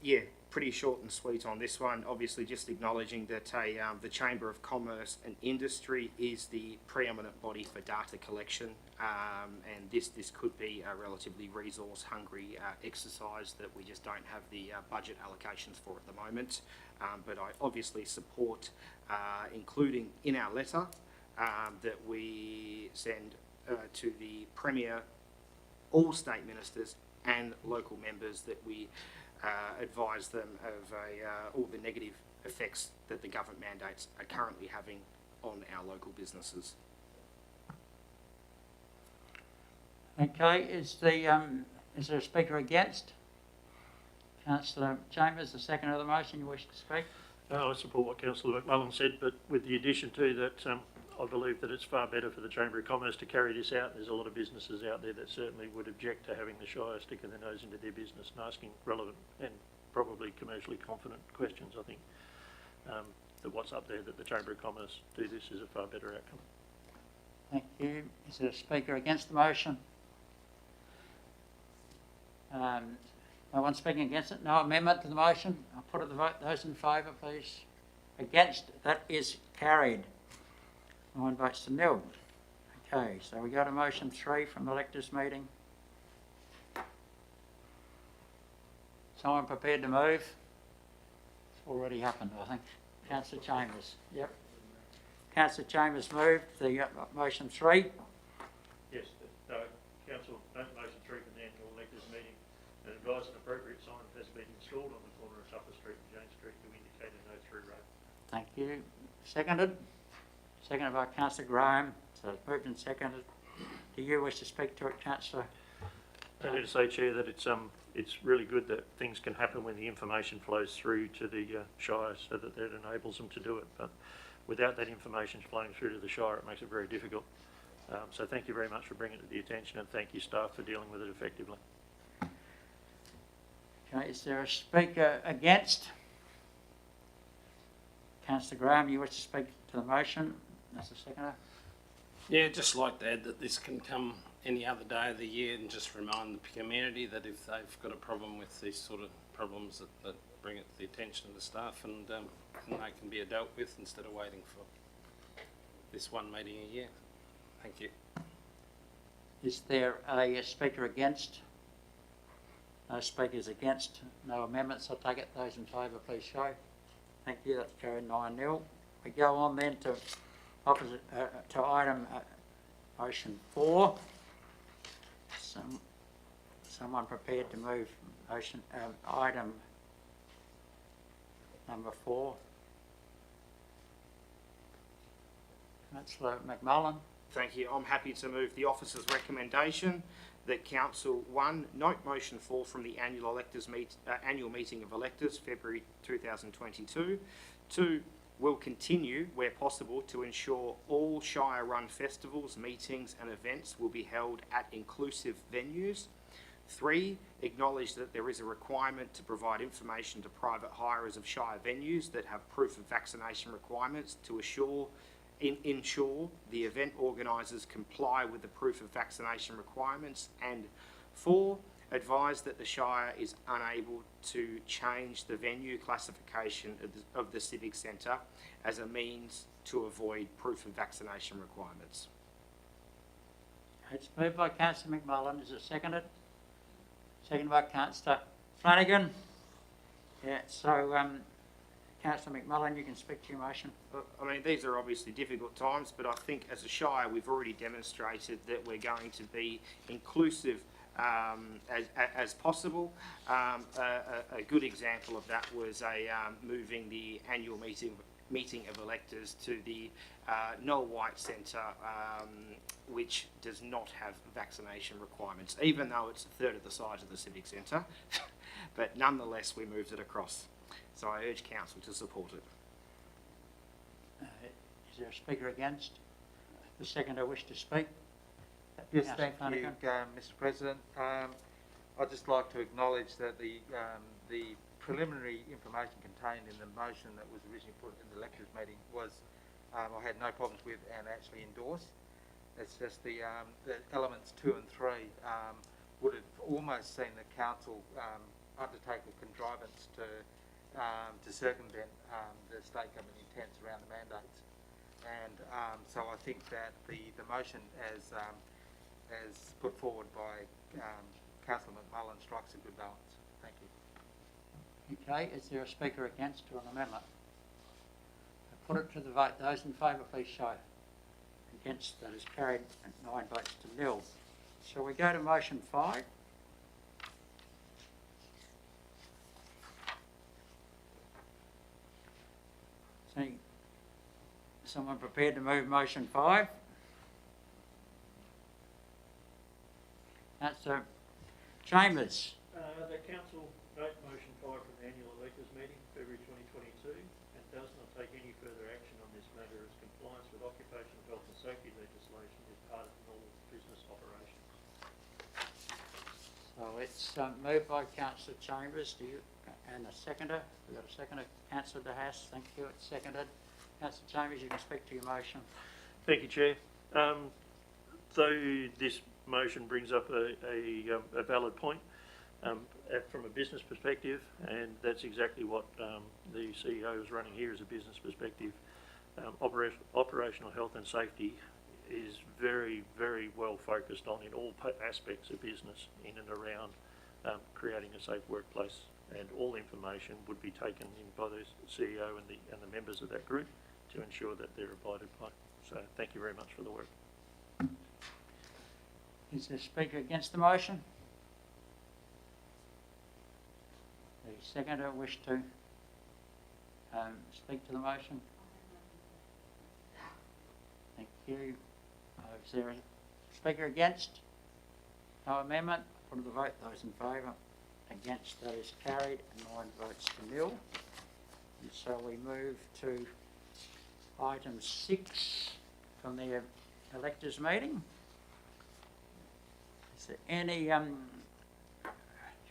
Yeah, pretty short and sweet on this one. Obviously, just acknowledging that the Chamber of Commerce and Industry is the preeminent body for data collection, and this could be a relatively resource-hungry exercise that we just don't have the budget allocations for at the moment. But I obviously support, including in our letter, that we send to the Premier, all state ministers and local members, that we advise them of all the negative effects that the government mandates are currently having on our local businesses. Okay, is there a speaker against? Councillor Chambers, the second of the motion, you wish to speak? I support what Councillor McMullen said, but with the addition too that I believe that it's far better for the Chamber of Commerce to carry this out. There's a lot of businesses out there that certainly would object to having the Shire sticking their nose into their business and asking relevant and probably commercially confident questions. I think that what's up there, that the Chamber of Commerce do this, is a far better outcome. Thank you. Is there a speaker against the motion? No one speaking against it? No amendment to the motion? I'll put it to the vote. Those in favour, please. Against? That is carried. 9 votes to nil. Okay, so we go to motion 3 from the electors' meeting. Someone prepared to move? It's already happened, I think. Councillor Chambers. Yep. Councillor Chambers moved the motion 3. Yes, Council, motion 3 from the annual electors meeting, and advise an appropriate sign has been installed on the corner of Supper Street and James Street to indicate a no-through road. Thank you. Seconded? Seconded by Councillor Graham. So it's moved and seconded. Do you wish to speak to it, Councillor? Only to say, Chair, that it's really good that things can happen when the information flows through to the Shire, so that it enables them to do it. But without that information flowing through to the Shire, it makes it very difficult. So thank you very much for bringing it to the attention, and thank you, staff, for dealing with it effectively. Okay, is there a speaker against? Councillor Graham, you wish to speak to the motion? That's the seconder. Yeah, just like to add that this can come any other day of the year, and just remind the community that if they've got a problem with these sort of problems, that bring it to the attention of the staff, and they can be dealt with instead of waiting for this one meeting a year. Thank you. Is there a speaker against? No speakers against, no amendments. I take it those in favour, please show. Thank you, that's carried 9-0. We go on then to to item motion 4. Someone prepared to move motion item number 4. Councillor McMullen. Thank you. I'm happy to move the officer's recommendation that Council 1 note motion 4 from the annual meeting of electors, February 2022. 2, will continue where possible to ensure all Shire-run festivals, meetings and events will be held at inclusive venues. 3, acknowledge that there is a requirement to provide information to private hirers of Shire venues that have proof of vaccination requirements to ensure the event organisers comply with the proof of vaccination requirements. And 4, advise that the Shire is unable to change the venue classification of the Civic Centre as a means to avoid proof of vaccination requirements. It's moved by Councillor McMullen. Is it seconded? Seconded by Councillor Flanagan. Yeah, so Councillor McMullen, you can speak to your motion. I mean, these are obviously difficult times, but I think as a Shire we've already demonstrated that we're going to be inclusive as possible. A good example of that was moving the annual meeting of electors to the Noel White Centre, which does not have vaccination requirements, even though it's a third of the size of the Civic Centre. But nonetheless, we moved it across. So I urge Council to support it. Is there a speaker against? The seconder wish to speak? Yes, thank you, Mr. President. I'd just like to acknowledge that the preliminary information contained in the motion that was originally put in the electors meeting was I had no problems with and actually endorsed. It's just the elements 2 and 3 would have almost seen the council undertake a contrivance to circumvent the state government intents around the mandates. And so I think that the motion as put forward by Councillor McMullen strikes a good balance. Thank you. Okay, is there a speaker against to an amendment? I put it to the vote. Those in favour, please show. Against, that is carried at 9 votes to 0. Shall we go to motion 5? Someone prepared to move motion 5? Councillor Chambers. The council note motion 5 from the annual electors meeting, February 2022, and does not take any further action on this matter as compliance with occupational health and safety legislation is part of normal business operations. So it's moved by Councillor Chambers. And a seconder? We've got a seconder. Councillor De Haas, thank you. It's seconded. Councillor Chambers, you can speak to your motion. Thank you, Chair. Though this motion brings up a valid point from a business perspective, and that's exactly what the CEO is running here as a business perspective. Operational health and safety is very, very well focused on in all aspects of business in and around creating a safe workplace, and all information would be taken in by the CEO and the members of that group to ensure that they're abided by. So thank you very much for the work. Is there a speaker against the motion? The seconder wish to speak to the motion? Thank you. Is there a speaker against? No amendment? Put to the vote. Those in favour? Against, that is carried. 9 votes to 0. And so we move to item 6 from the electors meeting. Is there any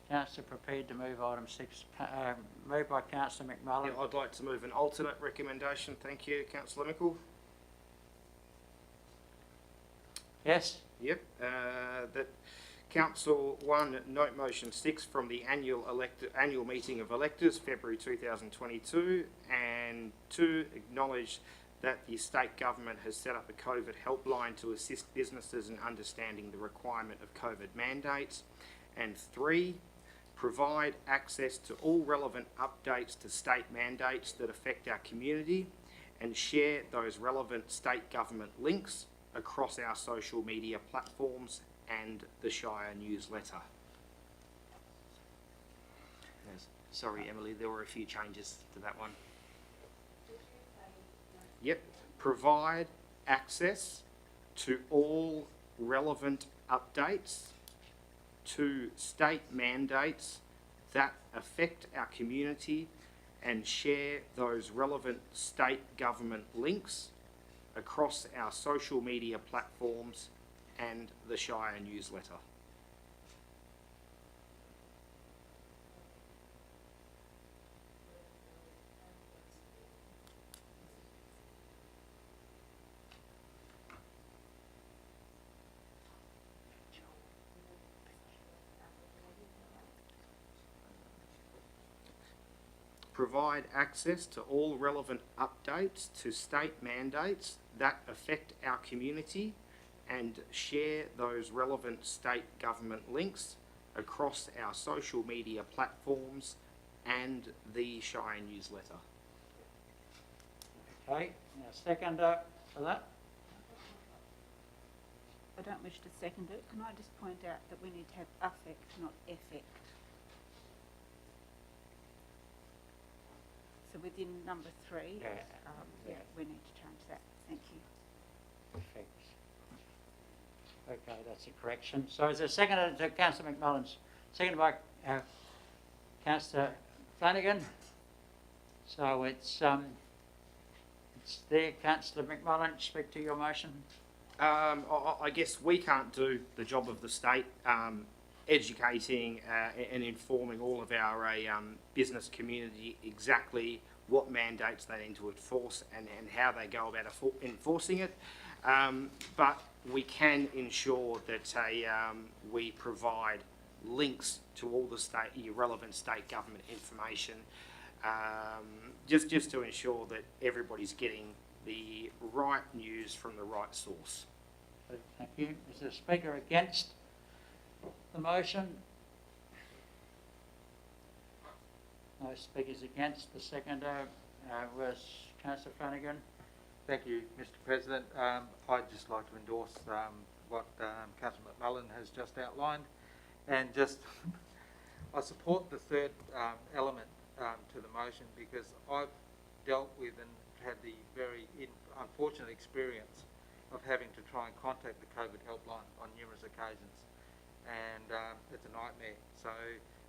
councillor prepared to move item 6? Moved by Councillor McMullen. Yeah, I'd like to move an alternate recommendation. Thank you, Councillor Mickle. Yes? Yep. That Council 1 note motion 6 from the annual meeting of electors, February 2022, and 2 acknowledge that the state government has set up a COVID helpline to assist businesses in understanding the requirement of COVID mandates, and 3 provide access to all relevant updates to state mandates that affect our community, and share those relevant state government links across our social media platforms and the Shire newsletter. Yes. Sorry, Emily, there were a few changes to that one. Yep. Provide access to all relevant updates to state mandates that affect our community, and share those relevant state government links across our social media platforms and the Shire newsletter. Provide access to all relevant updates to state mandates that affect our community, and share those relevant state government links across our social media platforms and the Shire newsletter. Okay, now seconder for that. I don't wish to second it. Can I just point out that we need to have affect, not effect? So within number 3, we need to change that. Thank you. Perfect. Okay, that's a correction. So is there a seconder to Councillor McMullen's? Seconded by Councillor Flanagan. So it's there. Councillor McMullen, speak to your motion. I guess we can't do the job of the state, educating and informing all of our business community exactly what mandates they need to enforce and how they go about enforcing it. But we can ensure that we provide links to all the relevant state government information, just to ensure that everybody's getting the right news from the right source. Thank you. Is there a speaker against the motion? No speakers against. The seconder was Councillor Flanagan. Thank you, Mr. President. I'd just like to endorse what Councillor McMullen has just outlined, and just I support the third element to the motion, because I've dealt with and had the very unfortunate experience of having to try and contact the COVID helpline on numerous occasions, and it's a nightmare. So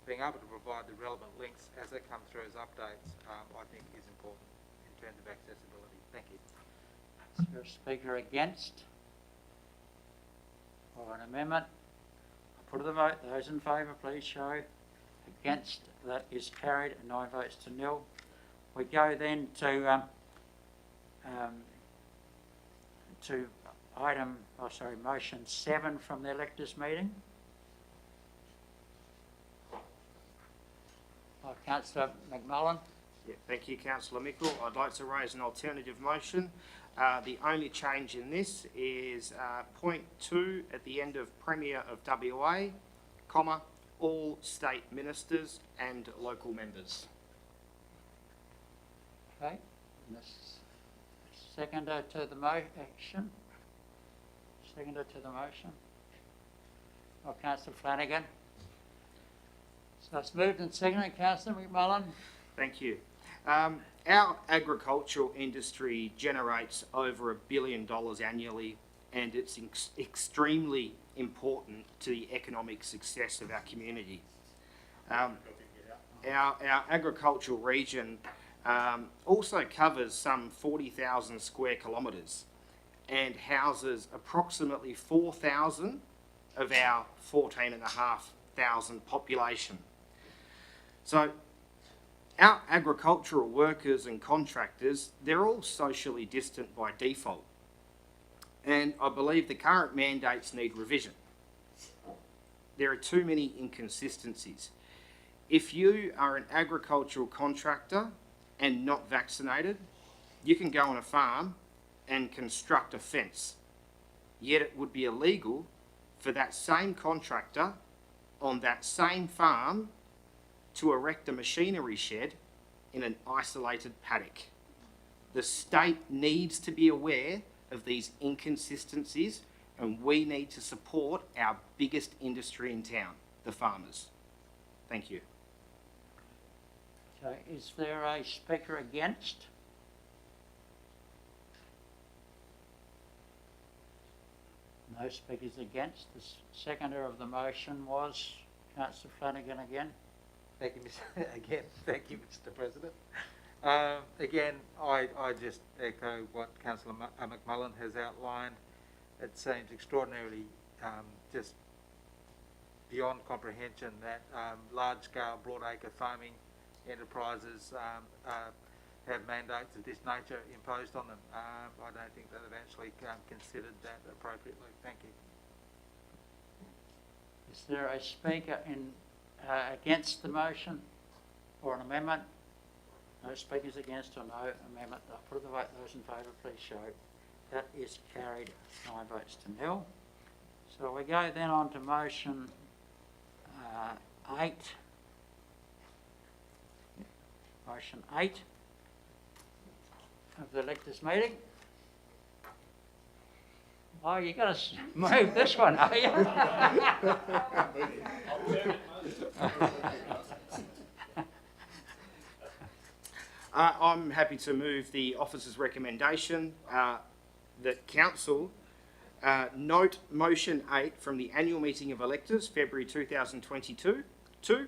being able to provide the relevant links as they come through as updates, I think is important in terms of accessibility. Thank you. Is there a speaker against or an amendment? I'll put to the vote. Those in favour, please show. Against, that is carried, 9 votes to nil. We go then to motion 7 from the electors meeting. Councillor McMullen. Yeah, thank you, Councillor Mickle. I'd like to raise an alternative motion. The only change in this is point 2 at the end of Premier of WA, comma, all state ministers and local members. Okay. And this seconder to the motion. Seconder to the motion. Oh, Councillor Flanagan. So it's moved and seconded. Councillor McMullen. Thank you. Our agricultural industry generates over $1 billion annually, and it's extremely important to the economic success of our community. Our agricultural region also covers some 40,000 square kilometres and houses approximately 4,000 of our 14,500 population. So our agricultural workers and contractors, they're all socially distant by default. And I believe the current mandates need revision. There are too many inconsistencies. If you are an agricultural contractor and not vaccinated, you can go on a farm and construct a fence. Yet it would be illegal for that same contractor on that same farm to erect a machinery shed in an isolated paddock. The state needs to be aware of these inconsistencies, and we need to support our biggest industry in town, the farmers. Thank you. Okay, is there a speaker against? No speakers against. The seconder of the motion was Councillor Flanagan again. Thank you, thank you, Mr. President. Again, I just echo what Councillor McMullen has outlined. It seems extraordinarily just beyond comprehension that large-scale broadacre farming enterprises have mandates of this nature imposed on them. I don't think that they've actually considered that appropriately. Thank you. Is there a speaker against the motion or an amendment? No speakers against or no amendment. I'll put the vote. Those in favour, please show. That is carried 9 votes to nil. So we go then on to motion 8. Motion 8 of the electors meeting. Oh, you're going to move this one, are you? I'm happy to move the officer's recommendation that council note motion 8 from the annual meeting of electors, February 2022, to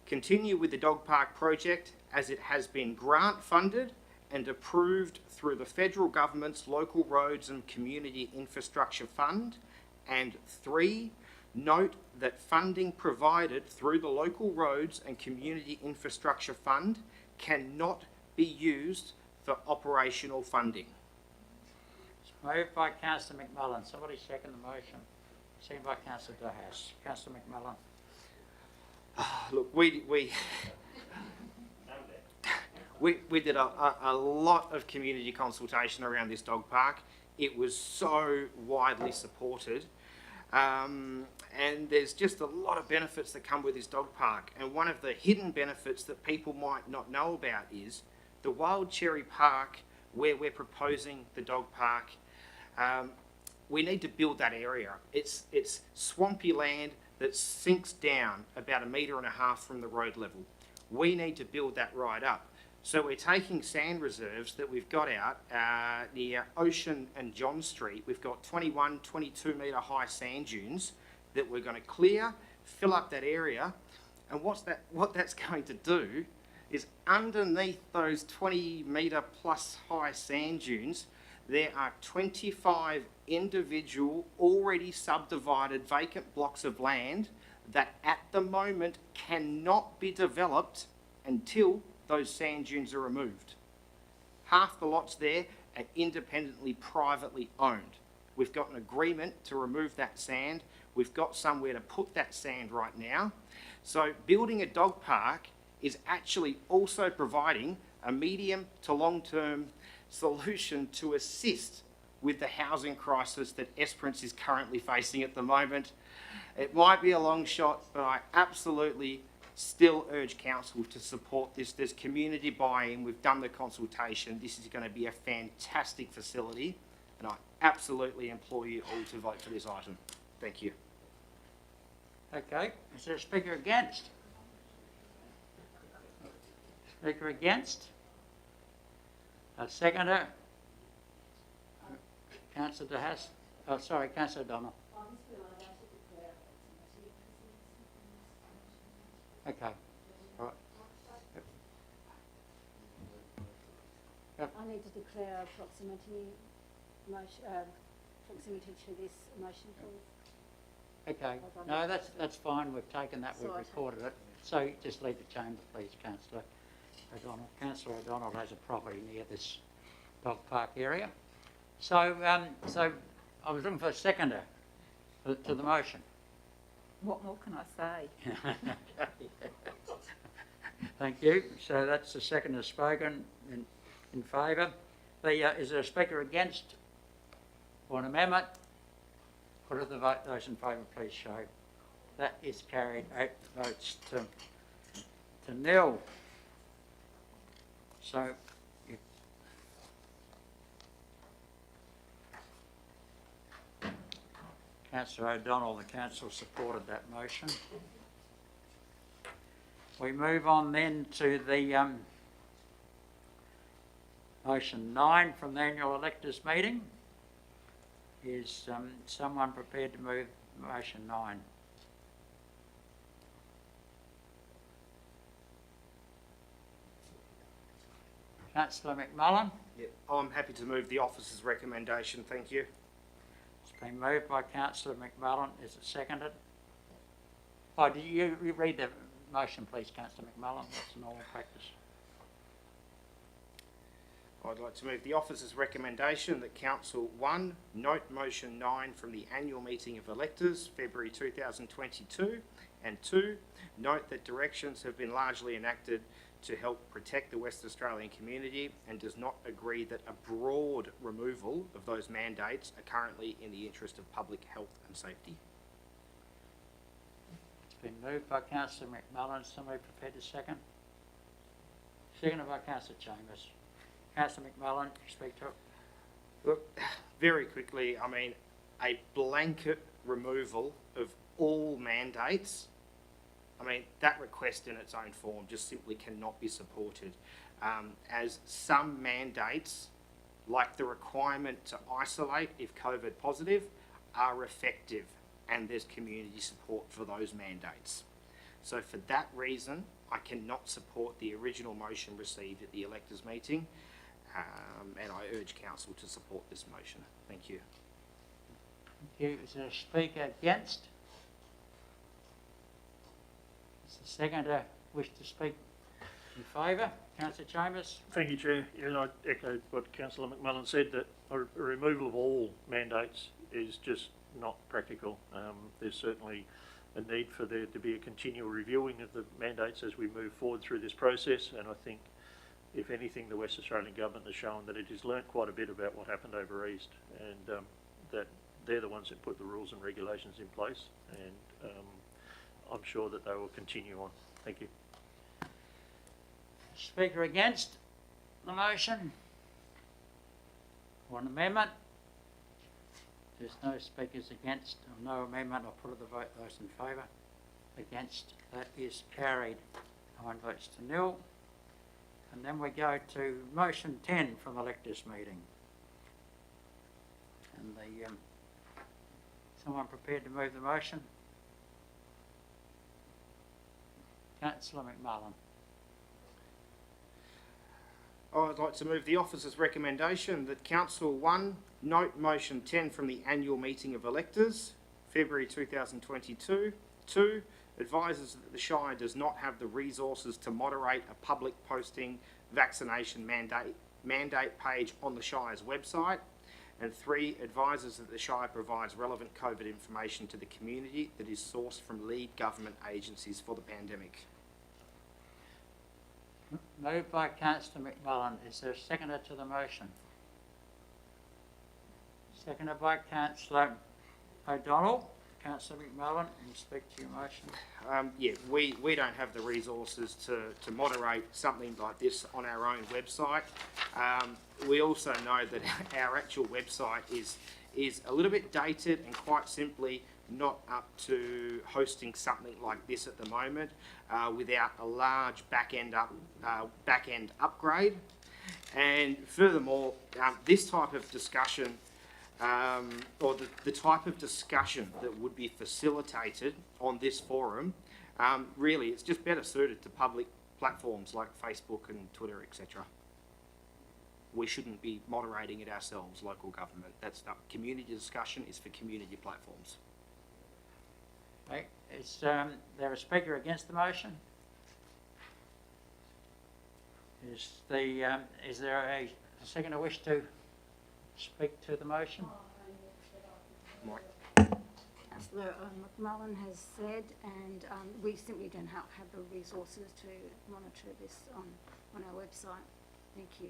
continue with the dog park project as it has been grant funded and approved through the federal government's Local Roads and Community Infrastructure Fund. And 3, note that funding provided through the Local Roads and Community Infrastructure Fund cannot be used for operational funding. It's moved by Councillor McMullen. Somebody second the motion. Seconded by Councillor Dahas. Councillor McMullen. Look, we did a lot of community consultation around this dog park. It was so widely supported. And there's just a lot of benefits that come with this dog park. And one of the hidden benefits that people might not know about is the Wild Cherry Park, where we're proposing the dog park. We need to build that area. It's swampy land that sinks down about 1.5 meters from the road level. We need to build that right up. So we're taking sand reserves that we've got out near Ocean and John Street. We've got 21, 22 metre high sand dunes that we're going to clear, fill up that area. And what that's going to do is underneath those 20 metre plus high sand dunes, there are 25 individual already subdivided vacant blocks of land that at the moment cannot be developed until those sand dunes are removed. Half the lots there are independently, privately owned. We've got an agreement to remove that sand. We've got somewhere to put that sand right now. So building a dog park is actually also providing a medium to long-term solution to assist with the housing crisis that Esperance is currently facing at the moment. It might be a long shot, but I absolutely still urge council to support this. There's community buy-in. We've done the consultation. This is going to be a fantastic facility, and I absolutely implore you all to vote for this item. Thank you. Okay, is there a speaker against? Speaker against? A seconder? Councillor Dahas? Oh, sorry, Councillor O'Donnell. Okay, all right. Yep. I need to declare proximity to this motion, please. Okay, no, that's fine. We've taken that, we've recorded it. So just leave the chamber, please, Councillor O'Donnell. Councillor O'Donnell has a property near this dog park area. So, I was looking for a seconder to the motion. What more can I say? Thank you. So that's the seconder spoken in favour. Is there a speaker against or an amendment? Put it to the vote. Those in favour, please show. That is carried 8 votes to to nil. So, Councillor O'Donnell, the council supported that motion. We move on then to the motion 9 from the annual electors meeting. Is someone prepared to move motion 9? Councillor McMullen? Yep. I'm happy to move the officer's recommendation, thank you. It's been moved by Councillor McMullen. Is it seconded? Oh, do you read the motion, please, Councillor McMullen? That's a normal practice. I'd like to move the officer's recommendation that Council 1 note motion 9 from the annual meeting of electors, February 2022, and 2, note that directions have been largely enacted to help protect the West Australian community and does not agree that a broad removal of those mandates are currently in the interest of public health and safety. It's been moved by Councillor McMullen. Somebody prepared to second? Seconded by Councillor Chambers. Councillor McMullen, you speak to it. Look, very quickly, I mean, a blanket removal of all mandates, I mean, that request in its own form just simply cannot be supported, as some mandates, like the requirement to isolate if COVID positive, are effective and there's community support for those mandates. So for that reason, I cannot support the original motion received at the electors meeting, and I urge council to support this motion. Thank you. Thank you. Is there a speaker against? Is the seconder wish to speak in favour? Councillor Chambers? Thank you, Chair. Yeah, and I echo what Councillor McMullen said, that a removal of all mandates is just not practical. There's certainly a need for there to be a continual reviewing of the mandates as we move forward through this process, and I think, if anything, the West Australian Government has shown that it has learnt quite a bit about what happened over East, and that they're the ones that put the rules and regulations in place, and I'm sure that they will continue on. Thank you. Speaker against the motion? One amendment? There's no speakers against or no amendment. I'll put it to the vote. Those in favour? Against? That is carried. 9 votes to nil. And then we go to motion 10 from the electors meeting. And the someone prepared to move the motion? Councillor McMullen. I'd like to move the officer's recommendation that Council 1 note motion 10 from the annual meeting of electors, February 2022. 2, advises that the Shire does not have the resources to moderate a public posting vaccination mandate page on the Shire's website. And 3, advises that the Shire provides relevant COVID information to the community that is sourced from lead government agencies for the pandemic. Moved by Councillor McMullen. Is there a seconder to the motion? Seconded by Councillor O'Donnell. Councillor McMullen, you speak to your motion. Yeah, we don't have the resources to moderate something like this on our own website. We also know that our actual website is a little bit dated and quite simply not up to hosting something like this at the moment without a large back-end upgrade. And furthermore, this type of discussion or the type of discussion that would be facilitated on this forum, really it's just better suited to public platforms like Facebook and Twitter, etc. We shouldn't be moderating it ourselves, local government. That's not community discussion, is for community platforms. Okay. Is there a speaker against the motion? Is there a seconder wish to speak to the motion? Councillor McMullen has said, and we simply don't have the resources to monitor this on our website. Thank you.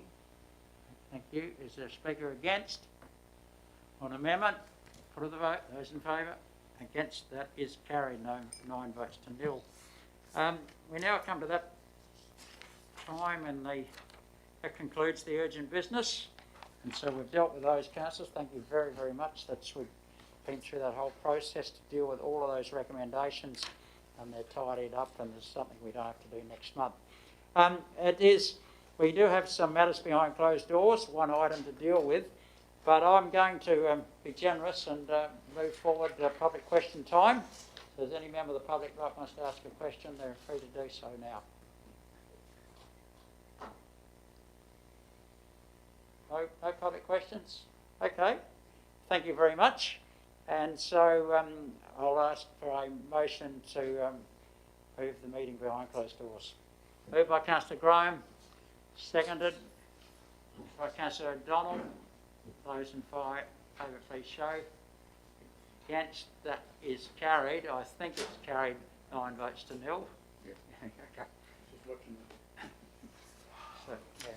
Thank you. Is there a speaker against? On amendment? Put to the vote. Those in favour? Against? That is carried. 9 votes to nil. We now come to that time, and that concludes the urgent business. And so we've dealt with those, councillors. Thank you very, very much. We've been through that whole process to deal with all of those recommendations, and they're tidied up, and there's something we don't have to do next month. We do have some matters behind closed doors, one item to deal with, but I'm going to be generous and move forward to public question time. If there's any member of the public that wants to ask a question, they're free to do so now. No public questions? Okay, thank you very much. And so I'll ask for a motion to move the meeting behind closed doors. Moved by Councillor Graham, seconded by Councillor O'Donnell. Those in favour, please show. Against, that is carried. I think it's carried 9 votes to 0. Yeah. Okay. Just looking. So, yeah.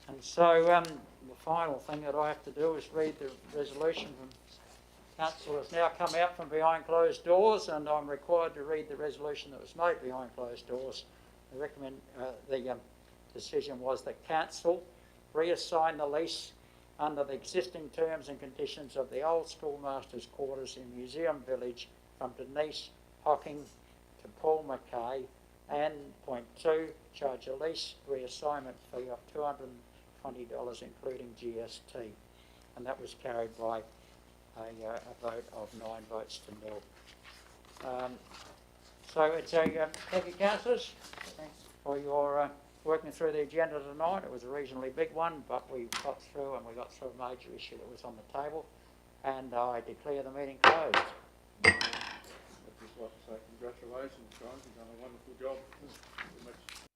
And so the final thing that I have to do is read the resolution from Council has now come out from behind closed doors, and I'm required to read the resolution that was made behind closed doors. The decision was that Council reassign the lease under the existing terms and conditions of the old schoolmaster's quarters in Museum Village from Denise Hocking to Paul Mackay, and point 2, charge a lease reassignment fee of $220 including GST. and that was carried by a vote of 9 votes to 0. So it's thank you, councillors, for your working through the agenda tonight. It was a reasonably big one, but we got through, and we got through a major issue that was on the table, and I declare the meeting closed. I'd just like to say congratulations, guys. You've done a wonderful job. Pretty much